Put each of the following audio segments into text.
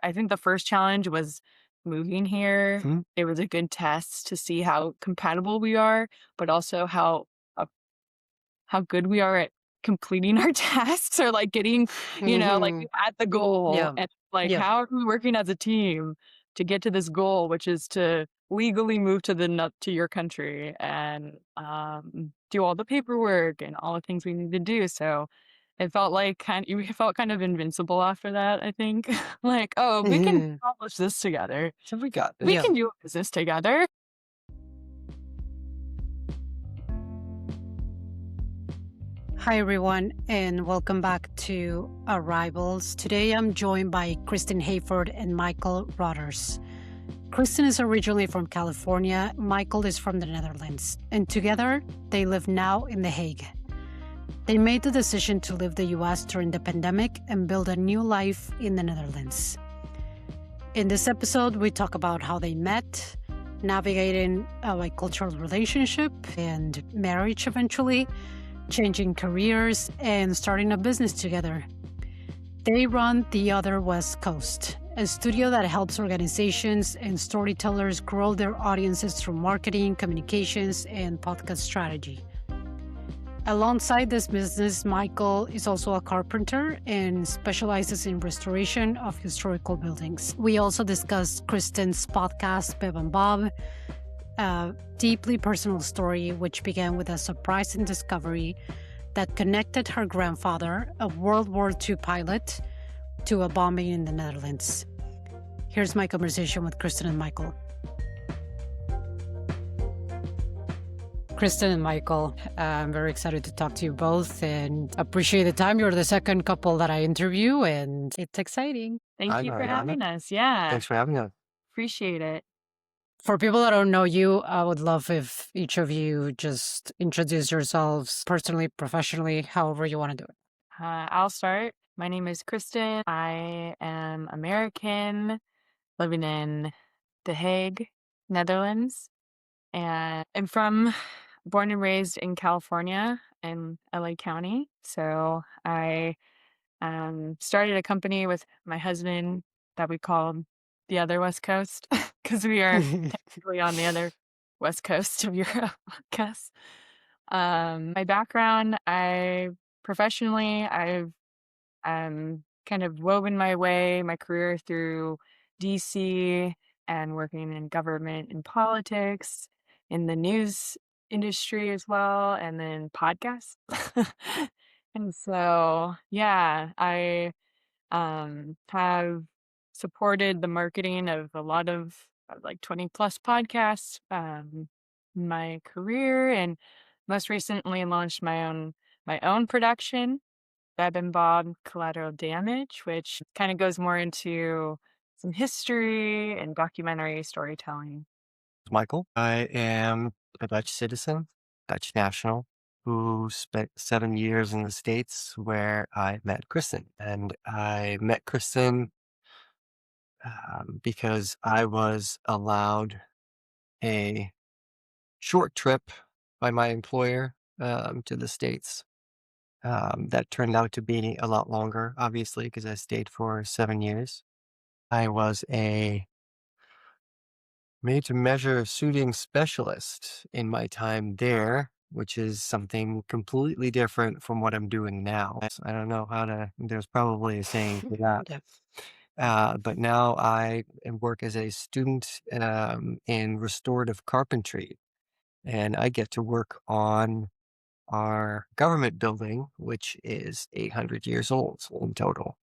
I think the first challenge was moving here. Mhm. It was a good test to see how compatible we are, but also uh, how good we are at completing our tasks or like getting, like Mhm. at the goal Yeah. and like Yeah. how are we working as a team to get to this goal, which is to legally move to your country and do all the paperwork and all the things we need to do. So it felt like we felt kind of invincible after that, I think. Like, oh, we can Mhm. accomplish this together. So we got We this. Yeah. can do a business together. Hi, everyone, and welcome back to Arrivals. Today I'm joined by Kristen Hayford and Michael Rodders. Kristen is originally from California, Michael is from the Netherlands, and together they live now in The Hague. They made the decision to leave the US during the pandemic and build a new life in the Netherlands. In this episode, we talk about how they met, navigating a bicultural relationship and marriage eventually, changing careers, and starting a business together. They run The Other West Coast, a studio that helps organizations and storytellers grow their audiences through marketing, communications, and podcast strategy. Alongside this business, Michael is also a carpenter and specializes in restoration of historical buildings. We also discussed Kristen's podcast, Bev and Bob, a deeply personal story which began with a surprising discovery that connected her grandfather, a World War II pilot, to a bombing in the Netherlands. Here's my conversation with Kristen and Michael. Kristen and Michael, I'm very excited to talk to you both and appreciate the time. You're the second couple that I interview, and it's exciting. Thank you for having us. Yeah, Thanks for having us. appreciate it. For people that don't know you, I would love if each of you just introduce yourselves personally, professionally, however you want to do it. I'll start. My name is Kristen. I am American, living in The Hague, Netherlands, and born and raised in California in LA County. So I started a company with my husband that we called The Other West Coast because we are technically on the other West Coast of Europe, I guess. My background, I've kind of woven my career through DC and working in government and politics, in the news industry as well, and then podcasts. And so, yeah, I have supported the marketing of a lot of like 20 plus podcasts in my career, and most recently launched my own production, Beb and Bob Collateral Damage, which kind of goes more into some history and documentary storytelling. Michael. I am a Dutch citizen, Dutch national, who spent 7 years in the States where I met Kristen. And I met Kristen because I was allowed a short trip by my employer to the States. That turned out to be a lot longer, obviously, because I stayed for 7 years. I was a made to measure suiting specialist in my time there, which is something completely different from what I'm doing now. I don't know there's probably a saying for that. Yeah. But now work as a student in restorative carpentry, and I get to work on our government building, which is 800 years old in total.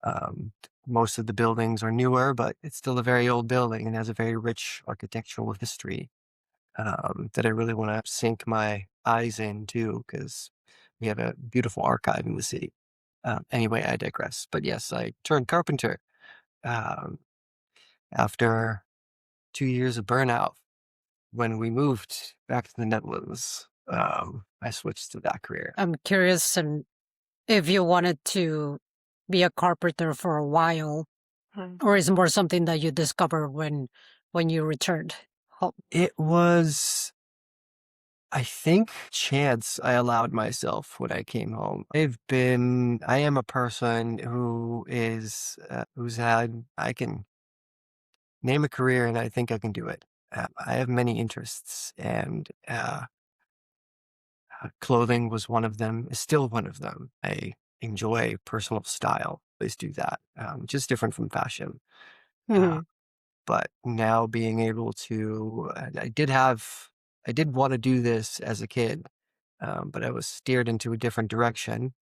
Um, Most of the buildings are newer, but it's still a very old building and has a very rich architectural history that I really want to sink my eyes into because we have a beautiful archive in the city. Anyway, I digress. But yes, I turned carpenter um, after 2 years of burnout. When we moved back to the Netherlands, I switched to that career. I'm curious if you wanted to be a carpenter for a while, or is it more something that you discovered when you returned home? It was I think chance I allowed myself when I came home. I am a person who I can name a career and I think I can do it. I have many interests and clothing was one of them, is still one of them. I enjoy personal style, always do that, just different from fashion. Uh, Mhm. but now being able to, I did want to do this as a kid, but I was steered into a different direction.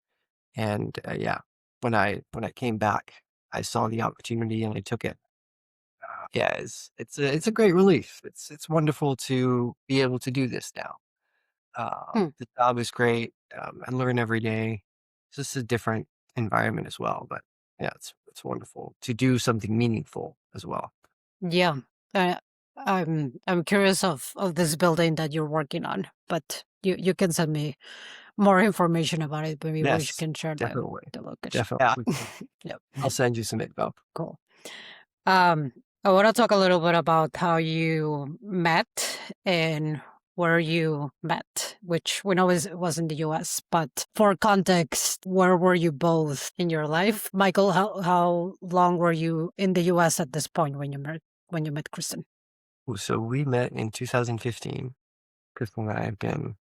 And yeah, when I came back, I saw the opportunity and I took it. Yeah, it's a great relief. It's wonderful to be able to do this now. Hmm. The job is great. I learn every day. It's just a different environment as well. But yeah, it's wonderful to do something meaningful as well. Yeah. I, I'm curious of this building that you're working on, but you can send me more information about it. Maybe we Yes, can share definitely, the location. definitely. Yep. I'll send you some info. Cool. Um, I want to talk a little bit about how you met and where you met, which we know was in the US, but for context, where were you both in your life? Michael, how long were you in the US at this point when you met Kristen? So we met in 2015. Crystal and I have been,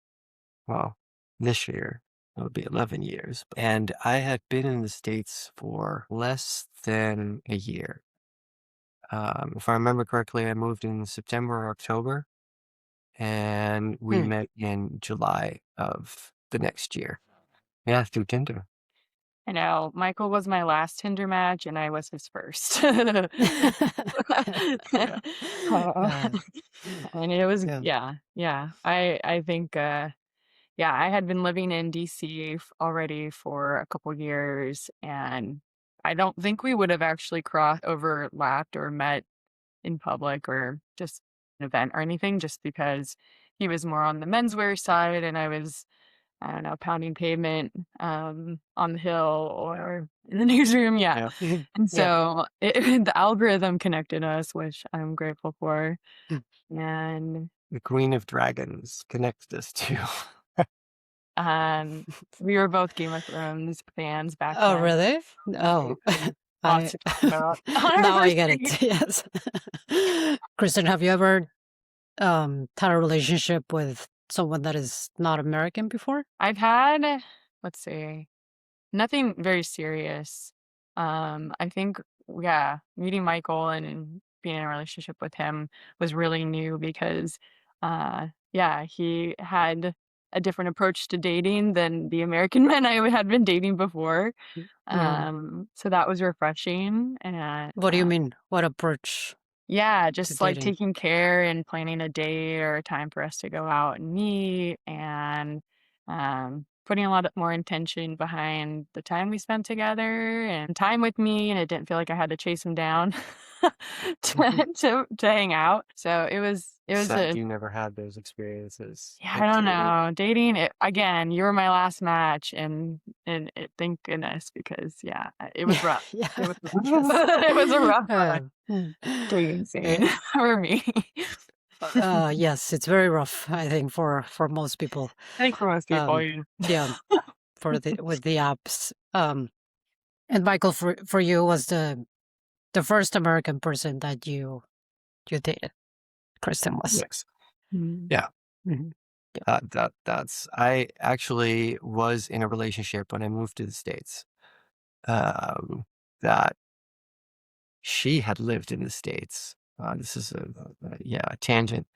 well, this year it'll be 11 years, and I had been in the States for less than a year. If I remember correctly, I moved in September or October, and we Hmm. met in July of the next year. Yeah, through Tinder. I know. Michael was my last Tinder match, and I was his first. Yeah. Uh, Uh, and it was yeah. yeah, yeah. I think, yeah, I had been living in DC already for a couple years, and I don't think we would have actually overlapped or met in public or just an event or anything, just because he was more on the menswear side and I was, I don't know, pounding pavement, on the hill or in the newsroom, yeah. Yeah. Mhm. And Yeah. so the algorithm connected us, which I'm grateful for. And The Queen of Dragons connects us to. um, we were both Game of Thrones fans back Oh, then. really? Mhm. Oh, Lots I to talk about on our now I first get date. it. Yes. Kristen, have you ever had a relationship with someone that is not American before? I've had, let's see, nothing very serious. I think, yeah, meeting Michael and being in a relationship with him was really new because, yeah, he had a different approach to dating than the American men I had been dating before. Mm. So that was refreshing, and What do you mean? What approach yeah, to just like dating? taking care and planning a date or a time for us to go out and meet and putting a lot more intention behind the time we spent together and time with me. And it didn't feel like I had to chase him down to hang out. So it was Sad a, you never had those experiences yeah, I at don't dating. know. Dating it again, you were my last match thank goodness because yeah, it was rough. Yeah. It was rough. Yes. It was a rough Mm. dating Eh, scene for me. yes, it's very rough, I think, for most people. I think for most people, Um, yeah. yeah, for the with the apps. And Michael, for you was the first American person that you dated. Kristen was. Yes. Mm. Yeah. Mhm. That's I actually was in a relationship when I moved to the States. Um, that she had lived in the States. This is yeah, a tangent.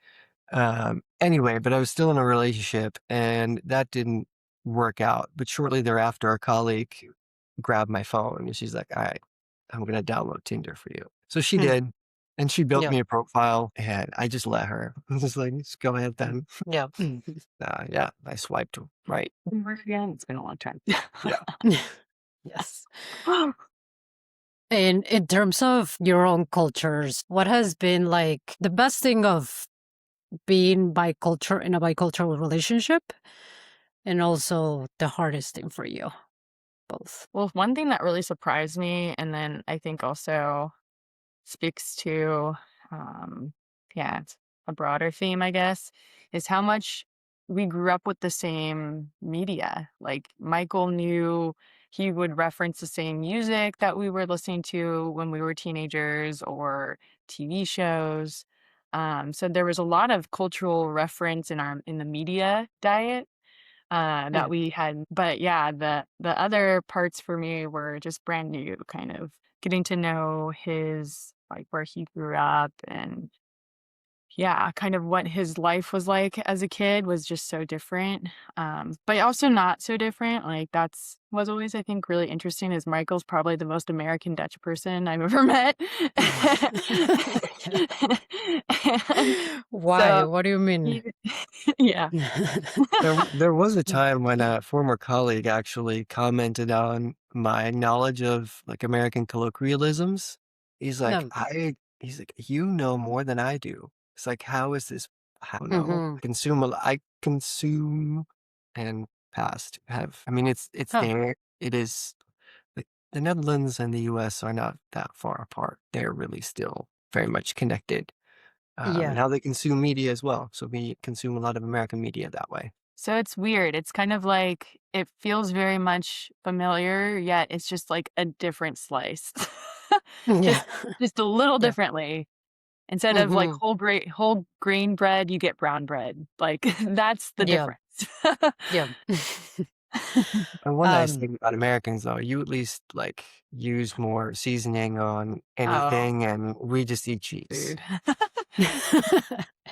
Anyway, but I was still in a relationship and that didn't work out. But shortly thereafter, a colleague grabbed my phone and she's like, all right, I'm going to download Tinder for you. So she Mm. did. And she built Yeah. me a profile and I just let her. I was just like, just go ahead then. Yeah. Mhm. Yeah, I swiped right. Can we work again? It's been a long time. Yeah. Yes. And in terms of your own cultures, what has been like the best thing of being bicultural in a bicultural relationship, and also the hardest thing for you both? Well, one thing that really surprised me, and then I think also speaks to, yeah, it's a broader theme, I guess, is how much we grew up with the same media. Like Michael knew he would reference the same music that we were listening to when we were teenagers or TV shows. So there was a lot of cultural reference in the media diet that Mm. we had. But yeah, the other parts for me were just brand new, kind of getting to know his like where he grew up and yeah, kind of what his life was like as a kid was just so different, but also not so different, like, that's was always, I think, really interesting is Michael's probably the most American Dutch person I've ever met. Yeah. And Why? so What do you mean? he yeah. There was a time when a former colleague actually commented on my knowledge of, like, American colloquialisms. No. He's like, "You know more than I do." It's like, "How is this?" I don't know. Mhm. I consume and past have I mean, it's Oh, there. It is the Netherlands and the US are not that far apart. They're really still very much connected, and yeah. how they consume media as well. So we consume a lot of American media that way. So it's weird, it's kind of like it feels very much familiar, yet it's just, like, a different slice. Yeah. Just just a little Yeah. differently. Instead of, like, Mhm. whole grain bread, you get brown bread. Like, that's the Yeah. difference. Yeah. And one nice Um, thing about Americans, though, you at least, like, use more seasoning on Oh, anything, and we just eat cheese. food.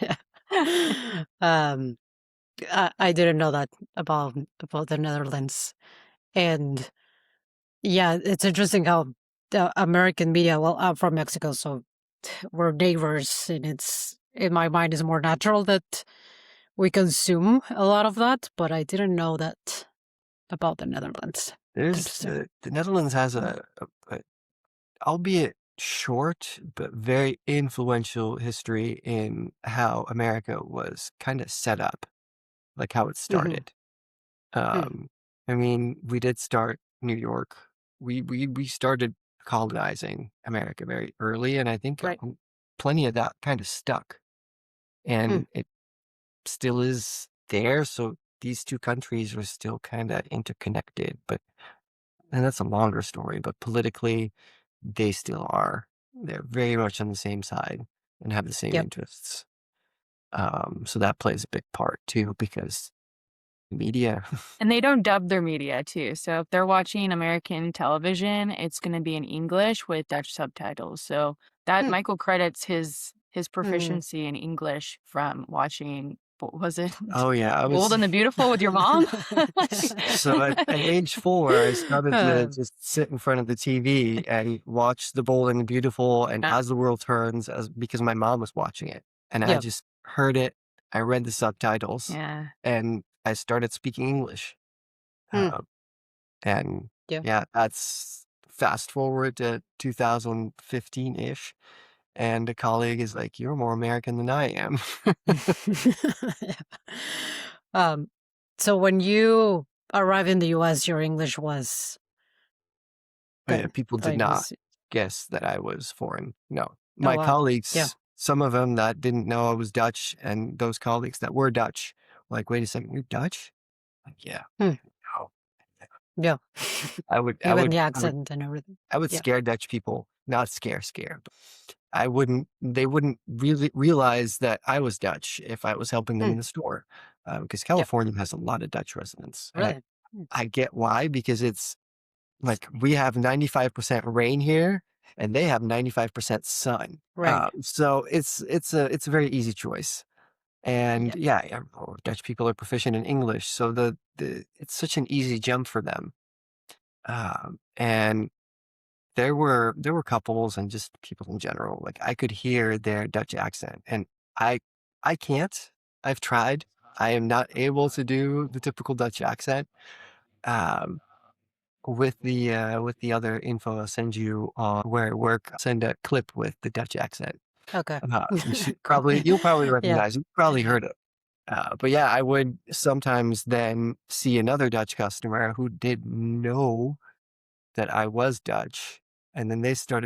yeah. Um, I didn't know that about the Netherlands. And yeah, it's interesting how the American media, well, I'm from Mexico, so we're neighbors, and it's in my mind is more natural that we consume a lot of that, but I didn't know that about the Netherlands. Interesting. The Netherlands has a albeit short, but very influential history in how America was kinda set up, like, how it Hmm. started. Um, I mean, we did start New York. We started colonizing America very early, and I think, Right. plenty of that kinda stuck, Mm. and it still is there, so these 2 countries are still kinda interconnected, but and that's a longer story, but politically, they still are. They're very much on the same side and have the same Yep. interests. So that plays a big part too because media. And they don't dub their media too, so if they're watching American television, it's gonna be in English with Dutch subtitles, so that Mm. Michael credits his Mm. proficiency in English from watching what was it? Oh, yeah, I Bold was and the Beautiful with your mom? so at age 4, I started to Um, just sit in front of the TV and watch The Bold and the Beautiful and Yeah, As the World Turns as because my mom was watching it, and I yeah. just heard it, I read the subtitles, yeah. and I started speaking English. Mm. Uh, and Yeah. yeah, that's fast forward to 2015-ish, and a colleague is like, "You're more American than I am." Yeah. Um, so when you arrived in the US, your English was Yeah, good, people did right? not Was guess that I was foreign. No. oh My wow. Yeah. colleagues, some of them that didn't know I was Dutch, and those colleagues that were Dutch, were like, "Wait a second, you're Dutch?" Like, "Yeah, Hmm. no." Yeah. I would I Even would the I would accent and everything. I would Yeah. scare Dutch people, not scare, but they wouldn't really realize that I was Dutch if I was helping them Hmm. in the store, because Yeah. California has a lot of Dutch residents, and Really? Hmm. I get why, because it's like, we have 95% rain here, and they have 95% sun. Right. So it's a very easy choice. And Yeah. yeah, Dutch people are proficient in English, so the it's such an easy jump for them. And there were couples and just people in general, like, I could hear their Dutch accent, and I I can't. I've tried. I am not able to do the typical Dutch accent. Um, with the other info I'll send you on where I work, I'll send a clip with the Dutch accent. Okay. Cool. You'll probably Yeah. recognize it. You've probably heard it. But yeah, I would sometimes then see another Dutch customer who didn't know that I was Dutch, and then they start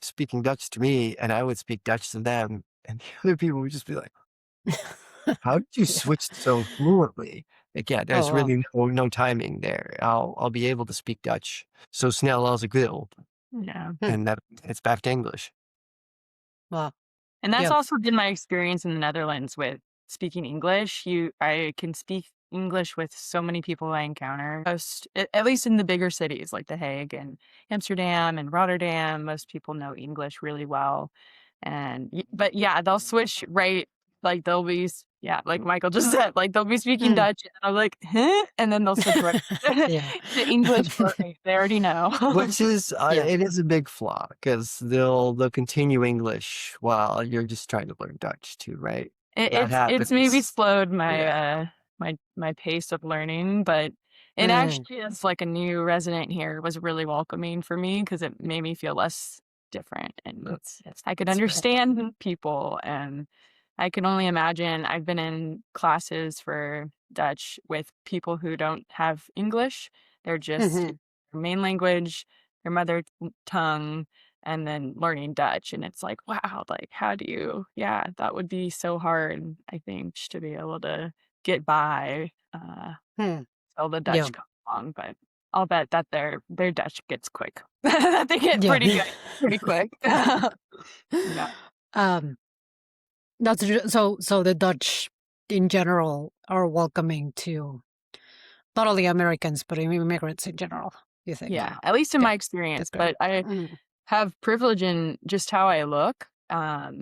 speaking Dutch to me, and I would speak Dutch to them, and the other people would just be like, How did you Yeah. switch so fluently? Again, Oh, there's well. really no timing there. I'll be able to speak Dutch so snel als ik wil, Yeah. Hmm. and that it's back to English. Well, And that's yeah. also been my experience in the Netherlands with speaking English. I can speak English with so many people I encounter. Most, at least in the bigger cities like The Hague and Amsterdam and Rotterdam, most people know English really well. And but yeah, they'll switch right. Like they'll be yeah, like Michael just said, like they'll be speaking Mm, Dutch, and I'm like, huh? And then they'll switch right yeah. to English for me. They already know. Which is Yeah. it is a big flaw because they'll continue English while you're just trying to learn Dutch too, right? That It's maybe happens. slowed Yeah. my pace of learning, but it Mm, actually is like a new resident here was really welcoming for me because it made me feel less different and I could That's great. understand people and I can only imagine I've been in classes for Dutch with people who don't have English. They're just mhm. their main language, their mother tongue, and then learning Dutch. And it's like, wow, like, how do you, yeah, that would be so hard, I think, to be able to get by Hmm. till the Yeah. Dutch come along. But I'll bet that their Dutch gets quick. That they get Yeah. pretty good pretty quick. Yeah. Um, so the Dutch in general are welcoming to not only Americans but immigrants in general, you think? Yeah. At least in Yeah, my that's experience. great. But I Mm, have privilege in just how I look.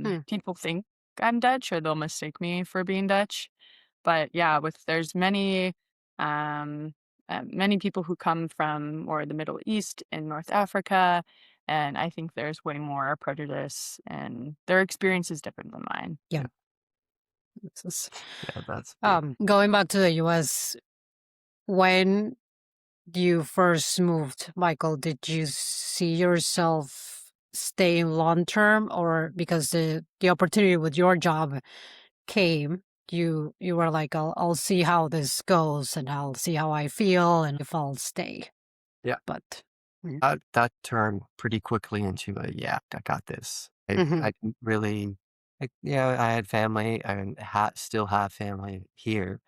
mm, People think I'm Dutch or they'll mistake me for being Dutch. But yeah, with there's um, many people who come from more the Middle East and North Africa, and I think there's way more prejudice, and their experience is different than mine. yeah. Yeah, This is, yeah, that's big. going back to the US, when you first moved, Michael, did you see yourself staying long term, or because the opportunity with your job came, you were like, I'll see how this goes and I'll see how I feel and if I'll stay. Yeah, But mm, that turned pretty quickly into a yeah, I got this. mhm, I didn't really, yeah, I had family and still have family here.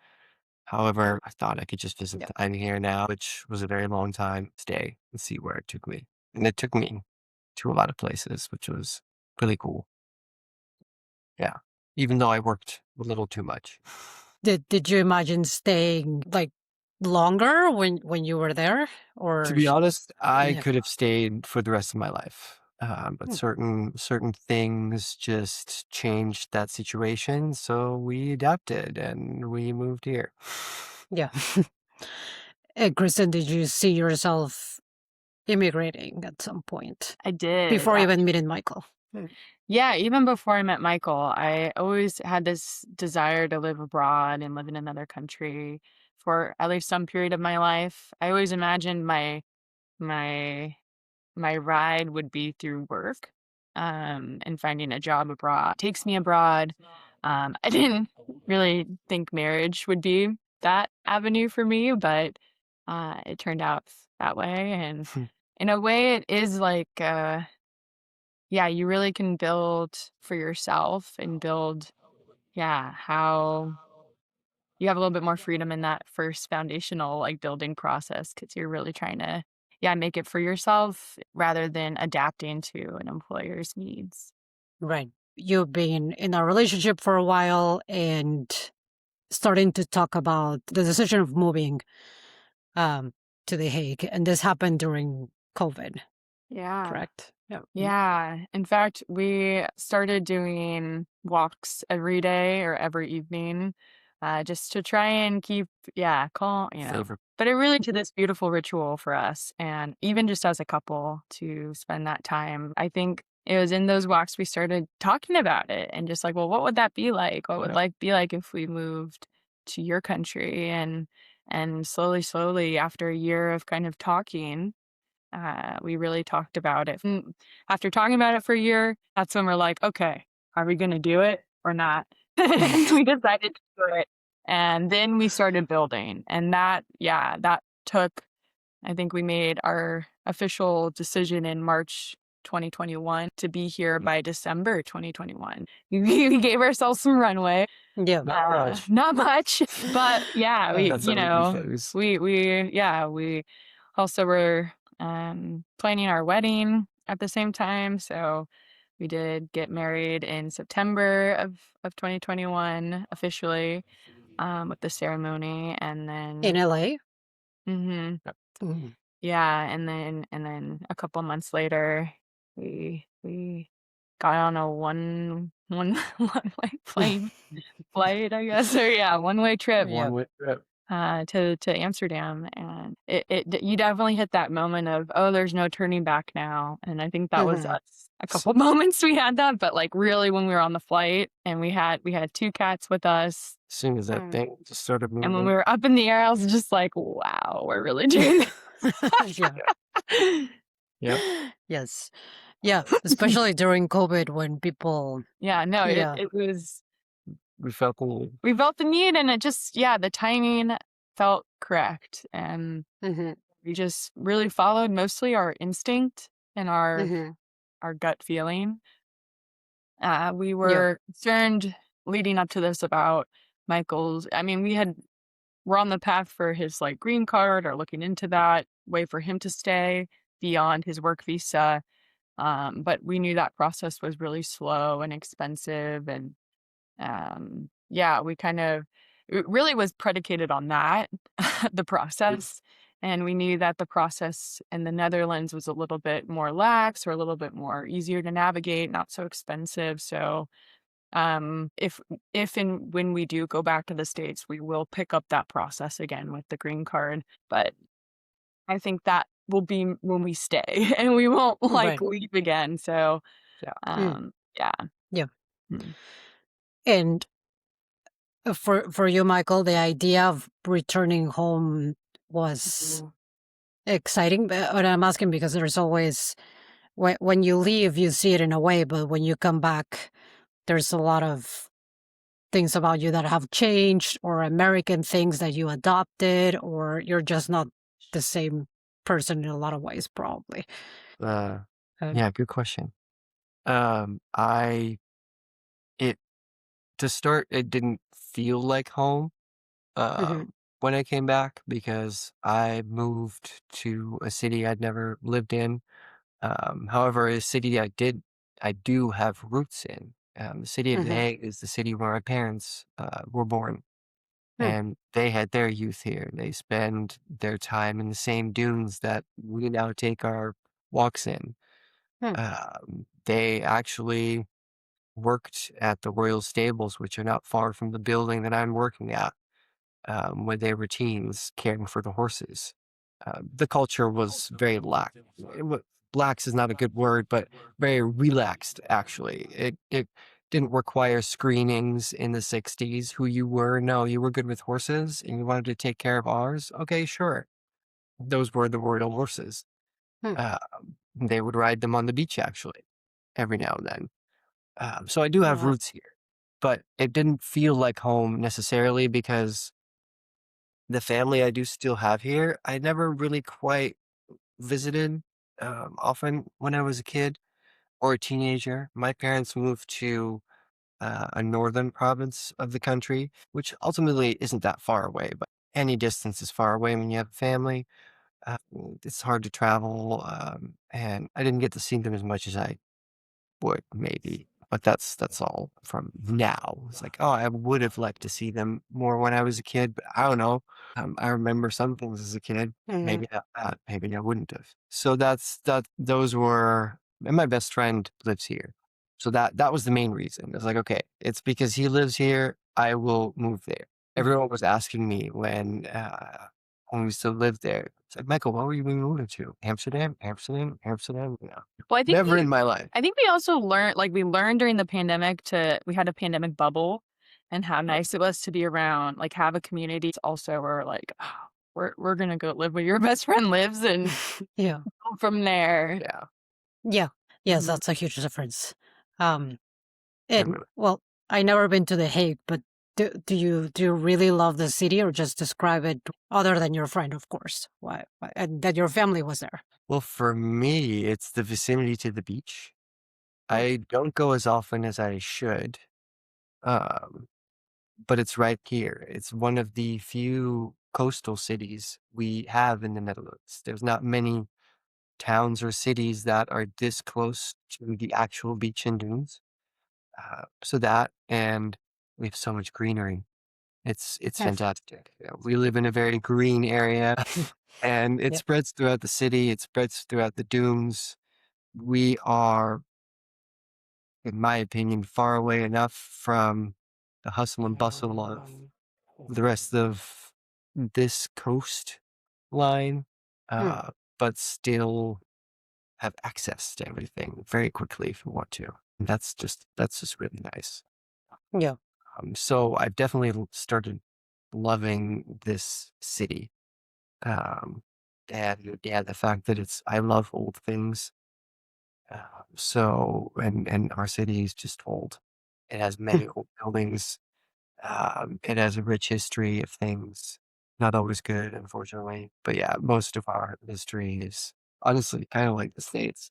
However, I thought I could just visit. yeah, I'm here now, which was a very long time. Stay and see where it took me, and it took me to a lot of places, which was really cool. Yeah, even though I worked a little too much. did you imagine staying like longer when you were there, To or be honest, I yeah, could have stayed for the rest of my life, but mm, certain things just changed that situation, so we adapted and we moved here. yeah. And Kristen, did you see yourself immigrating at some point I did. before even meeting Michael? Mm, Yeah, even before I met Michael, I always had this desire to live abroad and live in another country for at least some period of my life. I always imagined my my ride would be through work, and finding a job abroad. Takes me abroad. I didn't really think marriage would be that avenue for me, but it turned out that way. And in a way, it is like, yeah, you really can build for yourself and build, yeah, how you have a little bit more freedom in that first foundational, like, building process because 'cause you're really trying to, yeah, make it for yourself rather than adapting to an employer's needs. right. You've been in a relationship for a while and starting to talk about the decision of moving um, to The Hague, and this happened during COVID, Yeah. correct? Yeah. Mm, Yeah. In fact, we started doing walks every day or every evening, just to try and keep, yeah, calm, Favorite. but it really to this beautiful ritual for us. And even just as a couple to spend that time, I think it was in those walks we started talking about it and just like, well, what would that be like? What would life be like if we moved to your country? And slowly, after a year of kind of talking, we really talked about it. After talking about it for a year, that's when we're like, okay, are we going to do it or not? mhm. And we decided to do it. And then we started building. And that, yeah, that took, I think we made our official decision in March 2021 to be here by December 2021. We gave ourselves some runway. Yeah. Not much, but yeah, That's how we do things. we also were planning our wedding at the same time. So we did get married in September of 2021 officially, with the ceremony, and In then LA? hmm Mhm. yeah, and then a couple months later, we got on a one way plane flight, I guess, or yeah, one-way trip Yeah. One-way trip. to Amsterdam, and you definitely hit that moment of, oh, there's no turning back now, and I think that was Mhm. us. A couple moments we had that, but like really when we were on the flight, and we had two cats with us, As soon as that Mm. thing just started and when moving. we were up in the air, I was just like, wow, we're really doing Yeah. it. Yep. Yes. Yeah, especially during COVID when people Yeah, no, it yeah. it was We felt the need. we felt the need, and it just yeah, the timing felt correct, and Mhm. we just really followed mostly our instinct and Mhm. our gut feeling. We Yeah. were concerned leading up to this about Michael's. I mean, we're on the path for his like green card or looking into that way for him to stay beyond his work visa. But we knew that process was really slow and expensive, and yeah, we kind of it really was predicated on that, the process. And we knew that the process in the Netherlands was a little bit more lax or a little bit more easier to navigate, not so expensive. So if and when we do go back to the States, we will pick up that process again with the green card. But I think that will be when we stay and we won't like Right. leave again. So Yeah. Mm. yeah. Yeah. Mm. And for you, Michael, the idea of returning home was exciting. But I'm asking because there's always when you leave, you see it in a way, but when you come back, there's a lot of things about you that have changed, or American things that you adopted, or you're just not the same person in a lot of ways, probably. Uh, Uh, yeah, good question. I it to start, it didn't feel like home mhm, when I came back because I moved to a city I'd never lived in. However, a city I do have roots in. The city of The mhm, Hague is the city where my parents were born, mm, and they had their youth here. They spend their time in the same dunes that we now take our walks in. mm, They actually worked at the royal stables, which are not far from the building that I'm working at, when they were teens, caring for the horses. The culture was very lax is not a good word, but very relaxed, actually. It didn't require screenings in the 60s, who you were. No, you were good with horses and you wanted to take care of ours. Okay, sure. Those were the royal horses. mm, Uh, they would ride them on the beach, actually, every now and then. So I do have uh, roots here, but it didn't feel like home necessarily because the family I do still have here, I never really quite visited often when I was a kid or a teenager. My parents moved to a northern province of the country, which ultimately isn't that far away, but any distance is far away when you have a family. Uh, it's hard to travel, and I didn't get to see them as much as I would maybe, but that's all from now. It's like, oh, I would have liked to see them more when I was a kid, but I don't know. I remember some things as a kid. mhm, Maybe not that. Maybe I wouldn't have. So that. Those were, and my best friend lives here, so that was the main reason. It's like, okay, it's because he lives here. I will move there. mm, Everyone was asking me when we still lived there. It's like, Michael, what were you moving to? Amsterdam, Amsterdam, Amsterdam. No, Well, never in my life. I think we also learned like we learned during the pandemic we had a pandemic bubble, and how nice it was to be around, like have a community. It's also we're like, oh, we're gonna go live where your best friend lives and yeah, go from there. Yeah. yeah, yes, Mhm. that's a huge difference. Um, It and really well, I never been to The Hague, but Do you really love the city, or just describe it other than your friend, of course? Why and that your family was there? Well, for me, it's the vicinity to the beach. Hmm. I don't go as often as I should, um, but it's right here. It's one of the few coastal cities we have in the Netherlands. There's not many towns or cities that are this close to the actual beach and dunes. So that, and we have so much greenery. It's Hmm. fantastic. We live in a very green area, and it Yeah. spreads throughout the city. It spreads throughout the dunes. We are, in my opinion, far away enough from the hustle and bustle of the rest of this coast line, Hmm. uh, but still have access to everything very quickly if we want to. And that's just really nice. Yeah. So I've definitely started loving this city. Um, and yeah, the fact that I love old things. And our city is just old. It has Hmm. many old buildings. It has a rich history of things. Not always good, unfortunately. But yeah, most of our history is honestly kind of like the States.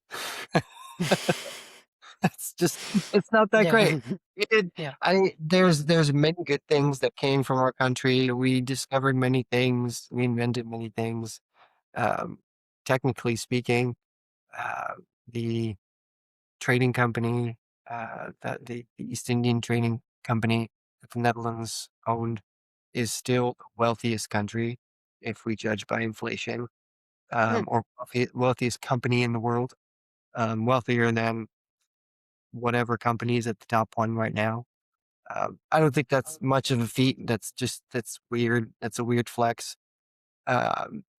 It's just, it's not that great. Yeah. It, Yeah. there's many good things that came from our country. We discovered many things. We invented many things. Um, Technically speaking, uh, the trading company, that the East Indian Trading Company that the Netherlands owned is still the wealthiest country if we judge by inflation, Hmm. or wealthiest company in the world, wealthier than whatever company is at the top one right now. I don't think that's much of a feat. That's weird. That's a weird flex,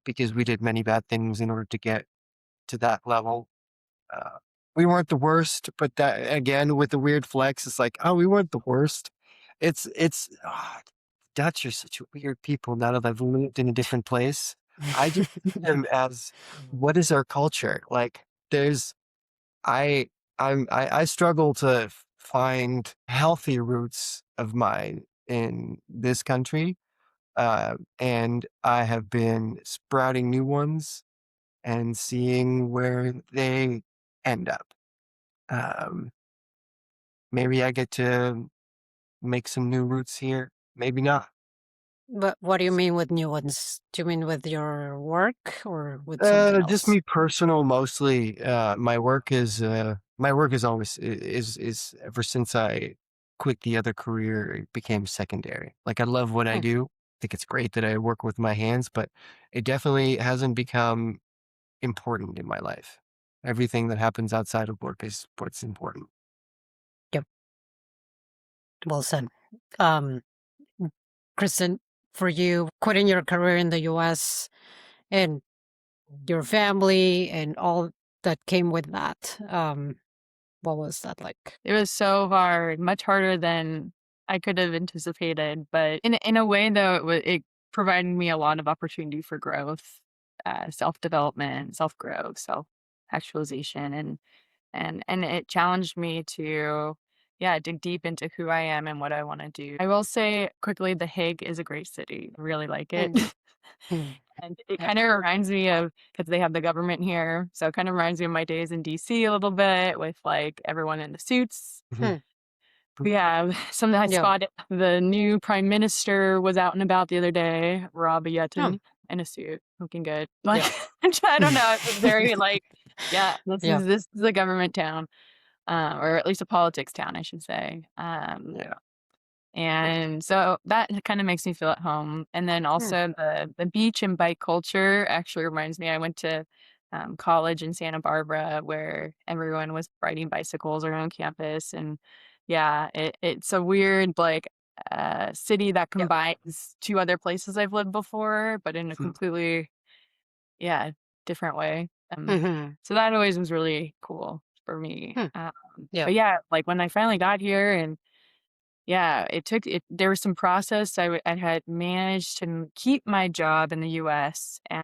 because we did many bad things in order to get to that level. Uh, we weren't the worst, but that again with the weird flex, it's like, oh, we weren't the worst. Dutch are such weird people now that I've lived in a different place. I just see them as, what is our culture? Like there's I I struggle to find healthy roots of mine in this country. And I have been sprouting new ones and seeing where they end up. Um, Maybe I get to make some new roots here. Maybe not. But what do you mean with new ones? Do you mean with your work or with something Just else? me personal, mostly. My work is always is ever since I quit the other career, it became secondary. Like I love what I Hmm. do. I think it's great that I work with my hands, but it definitely hasn't become important in my life. Everything that happens outside of work is what's important. Yep. Well said. Um, Kristen, for you, quitting your career in the US and your family and all that came with that, what was that like? It was so hard, much harder than I could have anticipated, but in a way, though, it provided me a lot of opportunity for growth, self-development, self-growth, self-actualization, and it challenged me to, yeah, dig deep into who I am and what I wanna do. I will say quickly, The Hague is a great city. I really like it. Mm. Mm. And it Yep. kinda reminds me of, because they have the government here, so it kinda reminds me of my days in DC a little bit with, like, everyone in the suits. Mhm. Hmm. Yeah, something I Yep. spotted, the new prime minister was out and about the other day, Rob Hmm. in a suit, looking good. Like, Yep. I don't know, it was very, like, yeah, Yep. this is a government town, or at least a politics town, I should say. Yeah. And so that kind of makes me feel at home. And then Hmm. also the beach and bike culture actually reminds me, I went to college in Santa Barbara where everyone was riding bicycles around campus. And yeah, it's a weird, like, city that Yep. combines two other places I've lived before, but in a Hmm. completely, yeah, different way. Mhm. So that always was really cool for me. Hmm. But Yep. yeah, like when I finally got here, and yeah, it took it there was some process. I had managed to keep my job in the US, and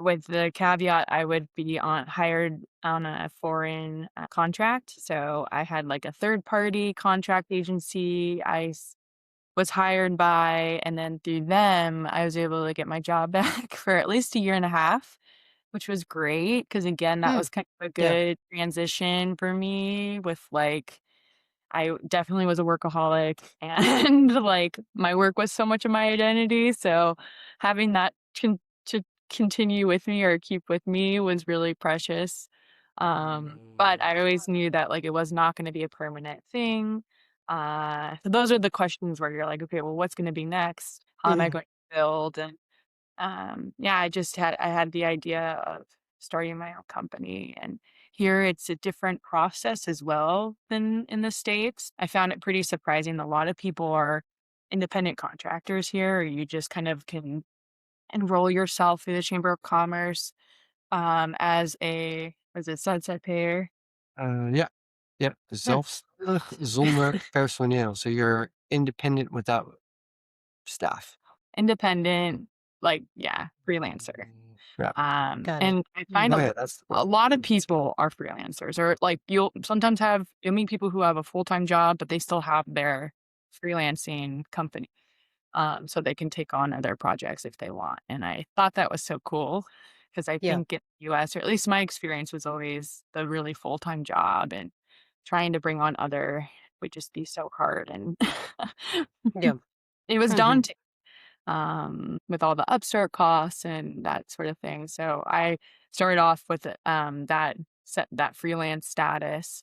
with the caveat I would be hired on a foreign, contract. So I had, like, a third party contract agency. was hired by, and then through them, I was able to get my job back for at least a year and a half, which was great because again, that Mm, was kind of a yeah. good transition for me with, like I definitely was a workaholic and, like, my work was so much of my identity, so having that to continue with me or keep with me was really precious. But I always knew that, like, it was not gonna be a permanent thing. So those are the questions where you're like, "Okay, well, what's gonna be next? How am I Mhm. going to build?" And yeah, I had the idea of starting my own company, and here it's a different process as well than in the States. I found it pretty surprising. A lot of people are independent contractors here, or you just kind of can enroll yourself through the Chamber of Commerce as a was it sunset payer? Yeah. Yep. Yeah. Zelfstandig zonder personeel. So you're independent without staff. Independent, like yeah, freelancer. Yeah. Got it. And I find Mm. Oh, yeah, that's the a word. lot of people are freelancers or like you'll meet people who have a full-time job, but they still have their freelancing company. So they can take on other projects if they want. And I thought that was so cool because I Yeah. think in the US, or at least my experience was always the really full-time job and trying to bring on other would just be so hard and Yeah. it was Mhm. daunting with all the upstart costs and that sort of thing. So I started off with that freelance status,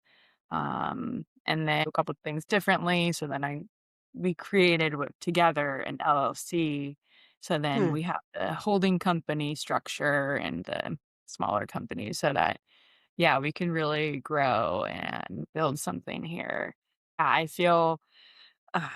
and then a couple of things differently. So then we created together an LLC. So then Mm. we have the holding company structure and the smaller companies, so that yeah, we can really grow and build something here. I feel. Uh,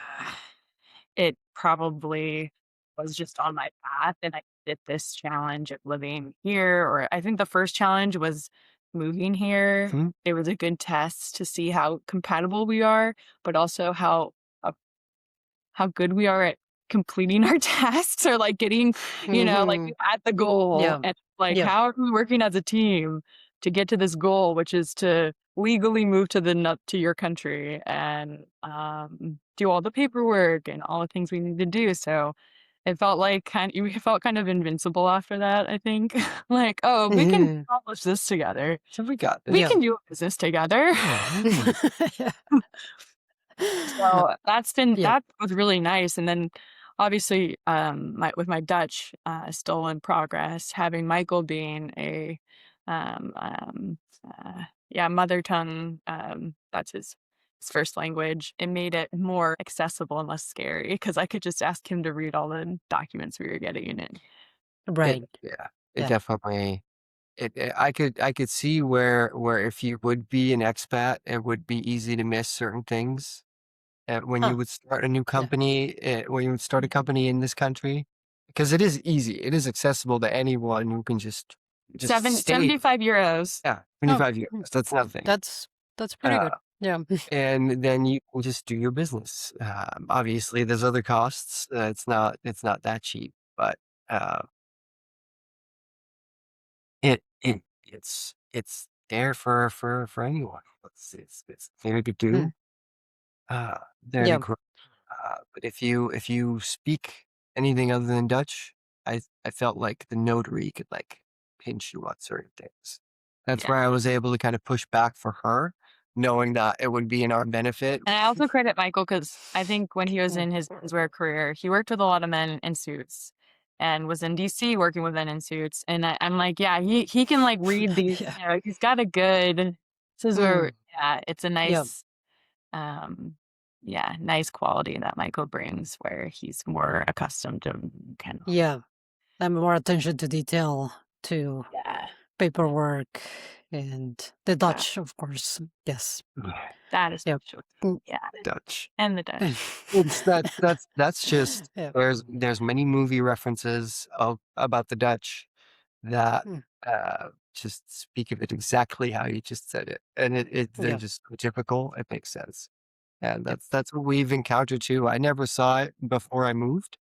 it probably was just on my path, and I did this challenge of living here, or I think the first challenge was moving here. Mhm. It was a good test to see how compatible we are, but also uh, how good we are at completing our tasks or, like, getting like, we Mhm. had the goal, Yeah. and, like, Yeah. how are we working as a team to get to this goal, which is to legally move to your country and, do all the paperwork and all the things we need to do, so it felt like we felt kind of invincible after that, I think. Like, "Oh, we can Mhm. accomplish this together. So we got We Yeah. this. can do a business together." Yeah. Yeah. So Yeah. that was really nice, and then obviously, my Dutch, still in progress, having Michael being a, um, um, yeah, mother tongue, that's his first language, it made it more accessible and less scary because I could just ask him to read all the documents we were getting and Right. Yeah. It Yeah. definitely I could see where if you would be an expat, it would be easy to miss certain things. When Huh. you would start a new Yeah. company, when you would start a company in this country, because it is easy, it is accessible to anyone who can just stay. 75 euros. Yeah, Oh, 25 years, mm. that's nothing. That's that's pretty Uh, good. Yeah. and then you can just do your business. Obviously, there's other costs. It's not that cheap, but uh, it's there for anyone. It's there to Mm. do, there to Yeah. grow. But if you speak anything other than Dutch, I felt like the notary could, like, pinch you on certain things. That's Yeah. where I was able to kind of push back for her, knowing that it would be in our benefit. And I also credit Michael because I think when he was Mm. in his menswear career, he worked with a lot of men in suits and was in DC working with men in suits. And I'm like, yeah, he can like read these, Yeah. he's got a good this is where Mm. yeah, it's a Yeah. nice yeah, nice quality that Michael brings where he's more accustomed to kind of Yeah. And more attention to detail to yeah, paperwork and the that Dutch, of course. Yes. that Yep. especially. Mm. Yeah. Dutch. And the Dutch. It's that's just Yeah. there's many movie references about the Dutch that, Mm. just speak of it exactly how you just said it, and they're Yeah. just so typical, it makes sense, and Yep. that's what we've encountered too. I never saw it before I moved,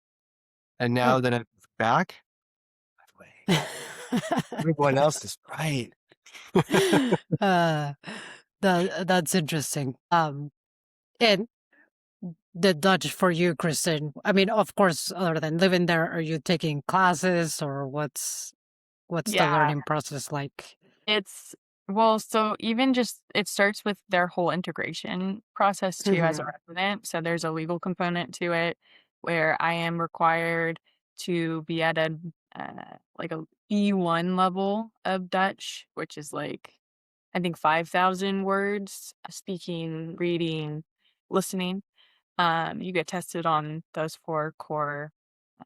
and Mm. now that I've moved back, wait, everyone else is right. uh, that's interesting. And the Dutch for you, Kristen? I mean, of course, other than living there, are you taking classes or what's the Yeah, learning process like? it's well, so even just it starts with their whole integration process too as Hmm. a resident. So there's a legal component to it where I am required to be at a like a B1 level of Dutch, which is like I think 5,000 words, speaking, reading, listening. You get tested on those 4 core.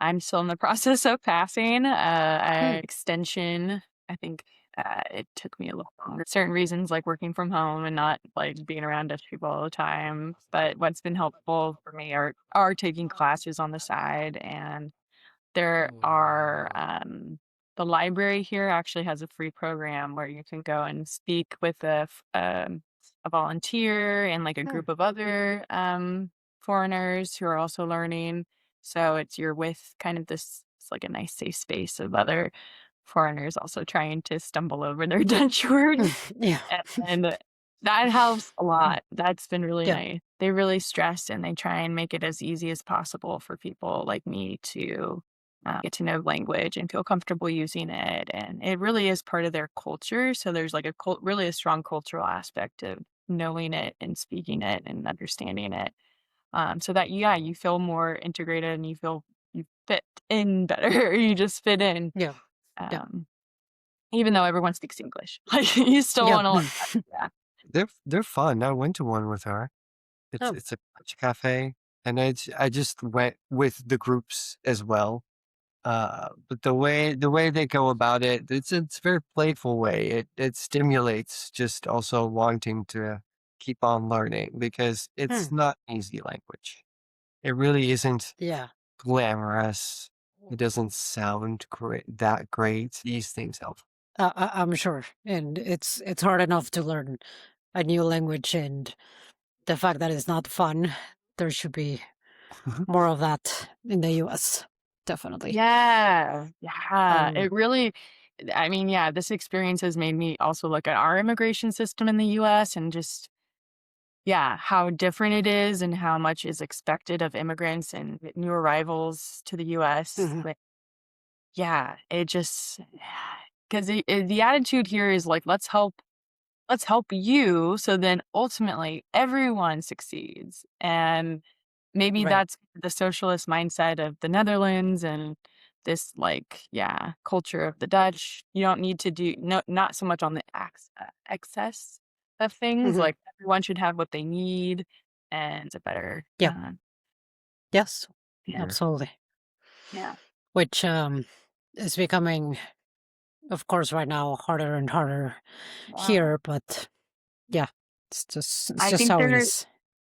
I'm still in the process of passing, Hmm. extension. I think, it took me a little longer. Certain reasons, like working from home and not, like, being around Dutch people all the time, but what's been helpful for me are taking classes on the side, and there are, the library here actually has a free program where you can go and speak with a volunteer and like a Hmm. group of other foreigners who are also learning. So you're with kind of it's like a nice safe space of other foreigners also trying to stumble over their Dutch words. Yeah. And that helps a lot. That's been really Yeah. nice. They really stress and they try and make it as easy as possible for people like me to get to know language and feel comfortable using it. And it really is part of their culture. So there's like really a strong cultural aspect of knowing it and speaking it and understanding it. So that, yeah, you feel more integrated and you fit in better. You just fit in. Yeah. Yeah. Um, Even though everyone speaks English, like you still Yeah. want to learn. Yeah. They're fun. I went to one with her. Oh. It's a Dutch cafe, and I just went with the groups as well. But the way they go about it, it's a very playful way. It stimulates just also wanting to keep on learning because Hmm. it's not an easy language. It really isn't Yeah. glamorous. It doesn't sound that great. These things help. I'm sure, and it's hard enough to learn a new language, and the fact that it's not fun, there should be more of that in the US. Definitely. Yeah. Yeah. Um, It really, I mean, yeah, this experience has made me also look at our immigration system in the US and just, yeah, how different it is and how much is expected of immigrants and new arrivals to the US. mhm. But yeah, it just, because the attitude here is like, let's help you so then ultimately everyone succeeds. And maybe Right. that's the socialist mindset of the Netherlands and this like, yeah, culture of the Dutch. You don't need to do no not so much on the excess of things. Mhm. Like everyone should have what they need and it's a better Yeah. Yes. yeah, Absolutely. yeah. Which is becoming, of course, right now harder and harder Wow. here, but yeah, it's I just think how it there is.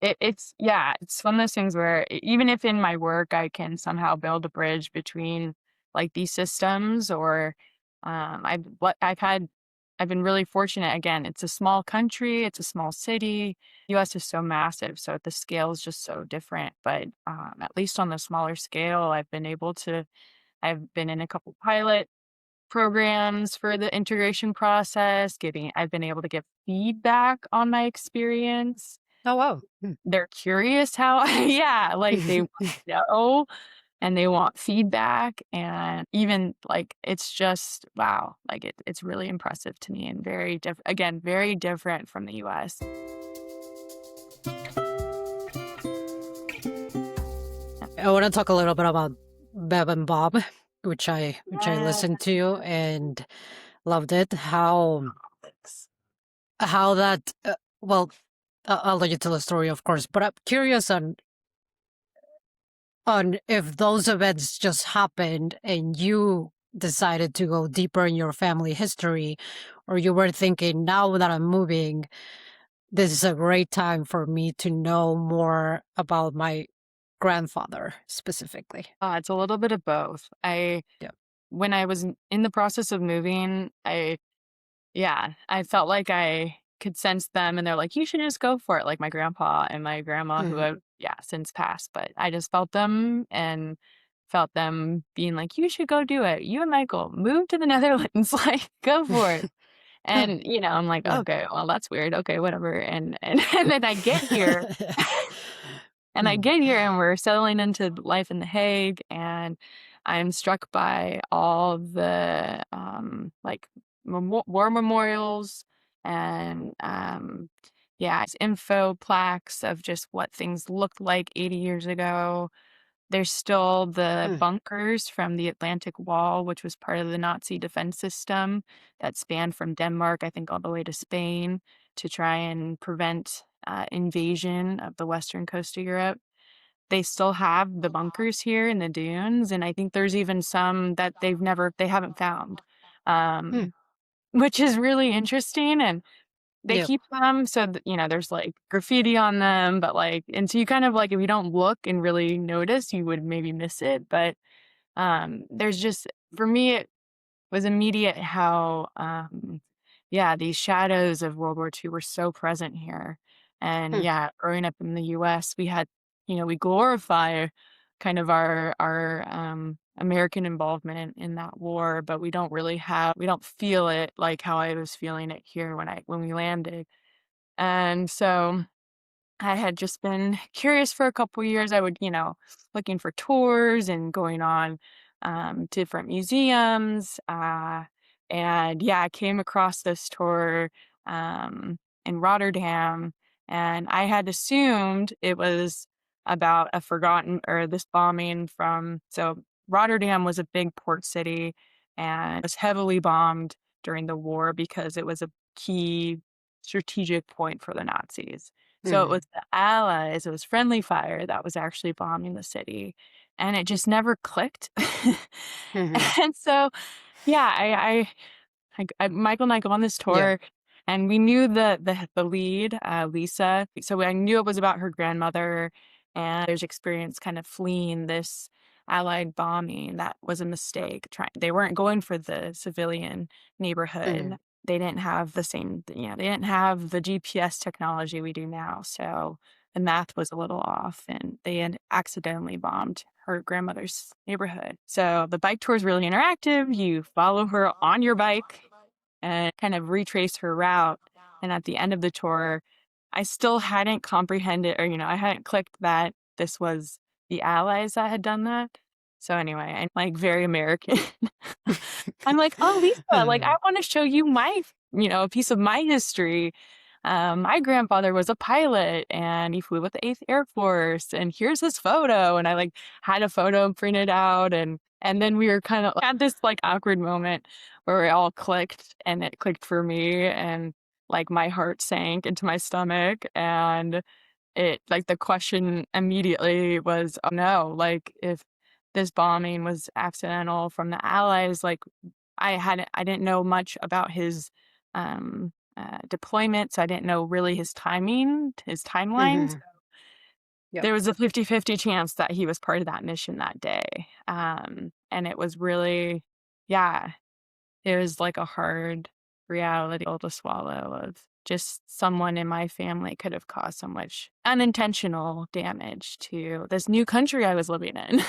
it's yeah, it's one of those things where even if in my work I can somehow build a bridge between like these systems or I've been really fortunate again, it's a small country, it's a small city. US is so massive, so the scale is just so different. But at least on the smaller scale, I've been in a couple pilot programs for the integration process, giving I've been able to give feedback on my experience. Oh wow. They're curious how yeah, like, they Hmm. wanna know, and they want feedback, and even, like, it's just wow, like, it's really impressive to me and very different from the US. I want to talk a little bit about Beb and Bob, which I Yeah. listened to and loved it. Thanks. How that well, I'll let you tell the story, of course, but I'm curious on if those events just happened and you decided to go deeper in your family history, or you were thinking, now that I'm moving, this is a great time for me to know more about my grandfather specifically. It's a little bit of both. Yeah. When I was in the process of moving, yeah, I felt like I could sense them and they're like, "You should just go for it." Like my grandpa and my grandma who Hmm. have, yeah, since passed, but I just felt them and felt them being like, "You should go do it. You and Michael move to the Netherlands, like, go for it." And, I'm like, Yeah. "Okay, well, that's weird. Okay, whatever." And and then I get here And I Mm. get here and we're settling into life in The Hague, and I'm struck by all the like war memorials and yeah, it's info plaques of just what things looked like 80 years ago. There's still the Mm. bunkers from the Atlantic Wall, which was part of the Nazi defense system that spanned from Denmark, I think, all the way to Spain to try and prevent invasion of the western coast of Europe. They still have the bunkers here in the dunes, and I think there's even some that they haven't found, Mm. um, which is really interesting. And they Yep. keep them so that, there's, like, graffiti on them, but, like, and so you kind of, like, if you don't look and really notice, you would maybe miss it. But there's just, for me, it was immediate how, yeah, these shadows of World War II were so present here. And Mm. yeah, growing up in the US, we had, we glorify kind of our American involvement in that war, but we don't feel it like how I was feeling it here when we landed. And so I had just been curious for a couple years. I would, looking for tours and going on different museums. And yeah, I came across this tour in Rotterdam, and I had assumed it was about a forgotten or this bombing so Rotterdam was a big port city and was heavily bombed during the war because it was a key strategic point for the Nazis. So it was Mhm. the Allies, it was friendly fire that was actually bombing the city, and it just never clicked. Mhm. And so, yeah, Michael and I go on this Yeah. tour, and we knew the lead, Lisa. So I knew it was about her grandmother and there's experience kind of fleeing this Allied bombing that was a mistake. They weren't going for the civilian neighborhood. Mhm. They didn't have they didn't have the GPS technology we do now. So the math was a little off, and they had accidentally bombed her grandmother's neighborhood. So the bike tour is really interactive. You follow her on your bike and kind of retrace her route. And at the end of the tour, I still hadn't comprehended, or, I hadn't clicked that this was the Allies that had done that. So anyway, I'm like very American. I'm like, oh, Lisa, like, I want to show you a piece of my history. My grandfather was a pilot and he flew with the 8th Air Force, and here's his photo. And I like had a photo printed out, and then we were kind of had this like awkward moment where we all clicked, and it clicked for me, and like my heart sank into my stomach. And it like the question immediately was, oh no, like if this bombing was accidental from the Allies, like I didn't know much about his deployment, so I didn't know really his timelines. Mhm. Yep. There was a 50-50 chance that he was part of that mission that day. And it was really, yeah, it was like a hard reality pill to swallow of just someone in my family could have caused so much unintentional damage to this new country I was living in.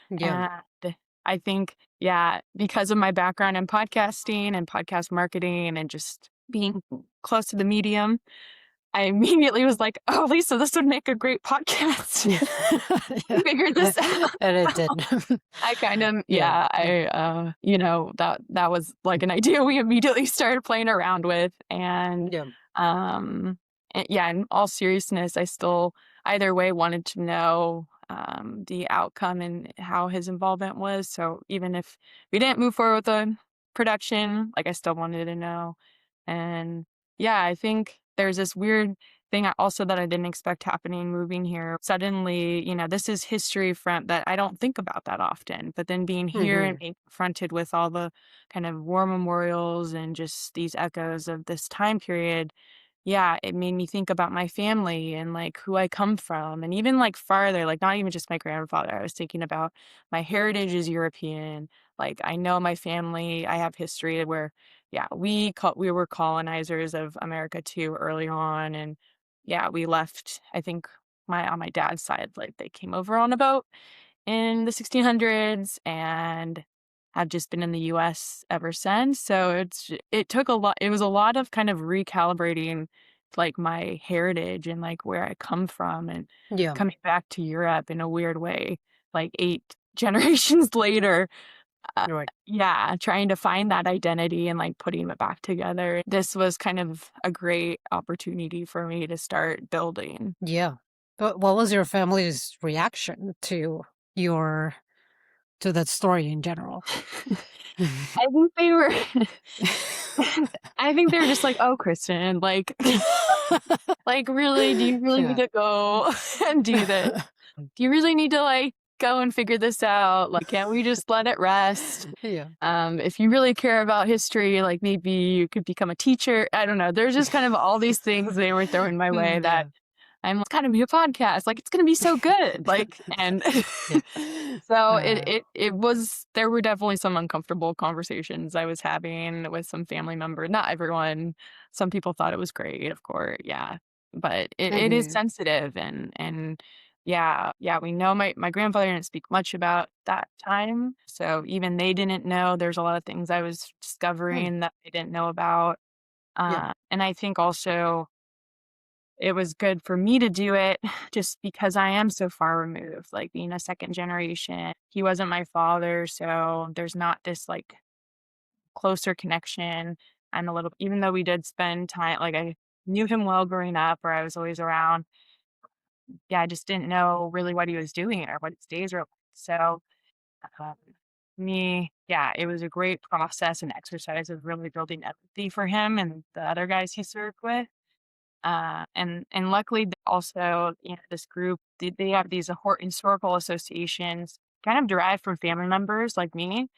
Yeah. And I think, yeah, because of my background in podcasting and podcast marketing and just being close to the medium, I immediately was like, oh, Lisa, this would make a great podcast. Yeah. Figure this out. And it did. I kind of, Yeah. yeah, Yeah. that was like an idea we immediately started playing around with. Yeah. Um, and yeah, in all seriousness, I still either way wanted to know the outcome and how his involvement was. So even if we didn't move forward with the production, like I still wanted to know. And yeah, I think there's this weird thing also that I didn't expect happening moving here. Suddenly, this is history from that I don't think about that often. But then being here and Mhm. being confronted with all the kind of war memorials and just these echoes of this time period, yeah, it made me think about my family and like who I come from, and even like farther, like not even just my grandfather. I was thinking about my heritage is European. Like I know my family, I have history where, yeah, we were colonizers of America too early on. And yeah, we left, I think on my dad's side, like they came over on a boat in the 1600s and have just been in the US ever since. So it took a lot, it was a lot of kind of recalibrating like my heritage and like where I come from, and Yeah. coming back to Europe in a weird way, like 8 generations later. Uh, Right. yeah, trying to find that identity and like putting it back together. This was kind of a great opportunity for me to start building. Yeah. But what was your family's reaction to your to that story in general? I think they were I think they were just like, "Oh, Kristen, like, really? Do you really need Yeah. to go and do this? Do you really need to, like, go and figure this out? Like, can't we just let it rest? Yeah. If you really care about history, like, maybe you could become a teacher." I don't know. There's just kind of all these things they were throwing my way that Yeah. I'm, "It's gotta be a podcast, like, it's gonna be so good." Like, and Yeah. so Uh, it was there were definitely some uncomfortable conversations I was having with some family members. Not everyone. Some people thought it was great, of course, yeah. But it is mhm. sensitive, and yeah, we know my grandfather didn't speak much about that time, so even they didn't know. There's a lot of things I was Hmm. discovering that they didn't know about, Yeah. and I think also it was good for me to do it just because I am so far removed, like, being a second generation. He wasn't my father, so there's not this, like, closer connection. I'm a little even though we did spend time like, I knew him well growing up, or I was always around, yeah, I just didn't know really what he was doing or what his days were like. So, um, yeah, it was a great process and exercise of really building empathy for him and the other guys he served with. And luckily, also, this group they have these historical associations, kind of derived from family members like me.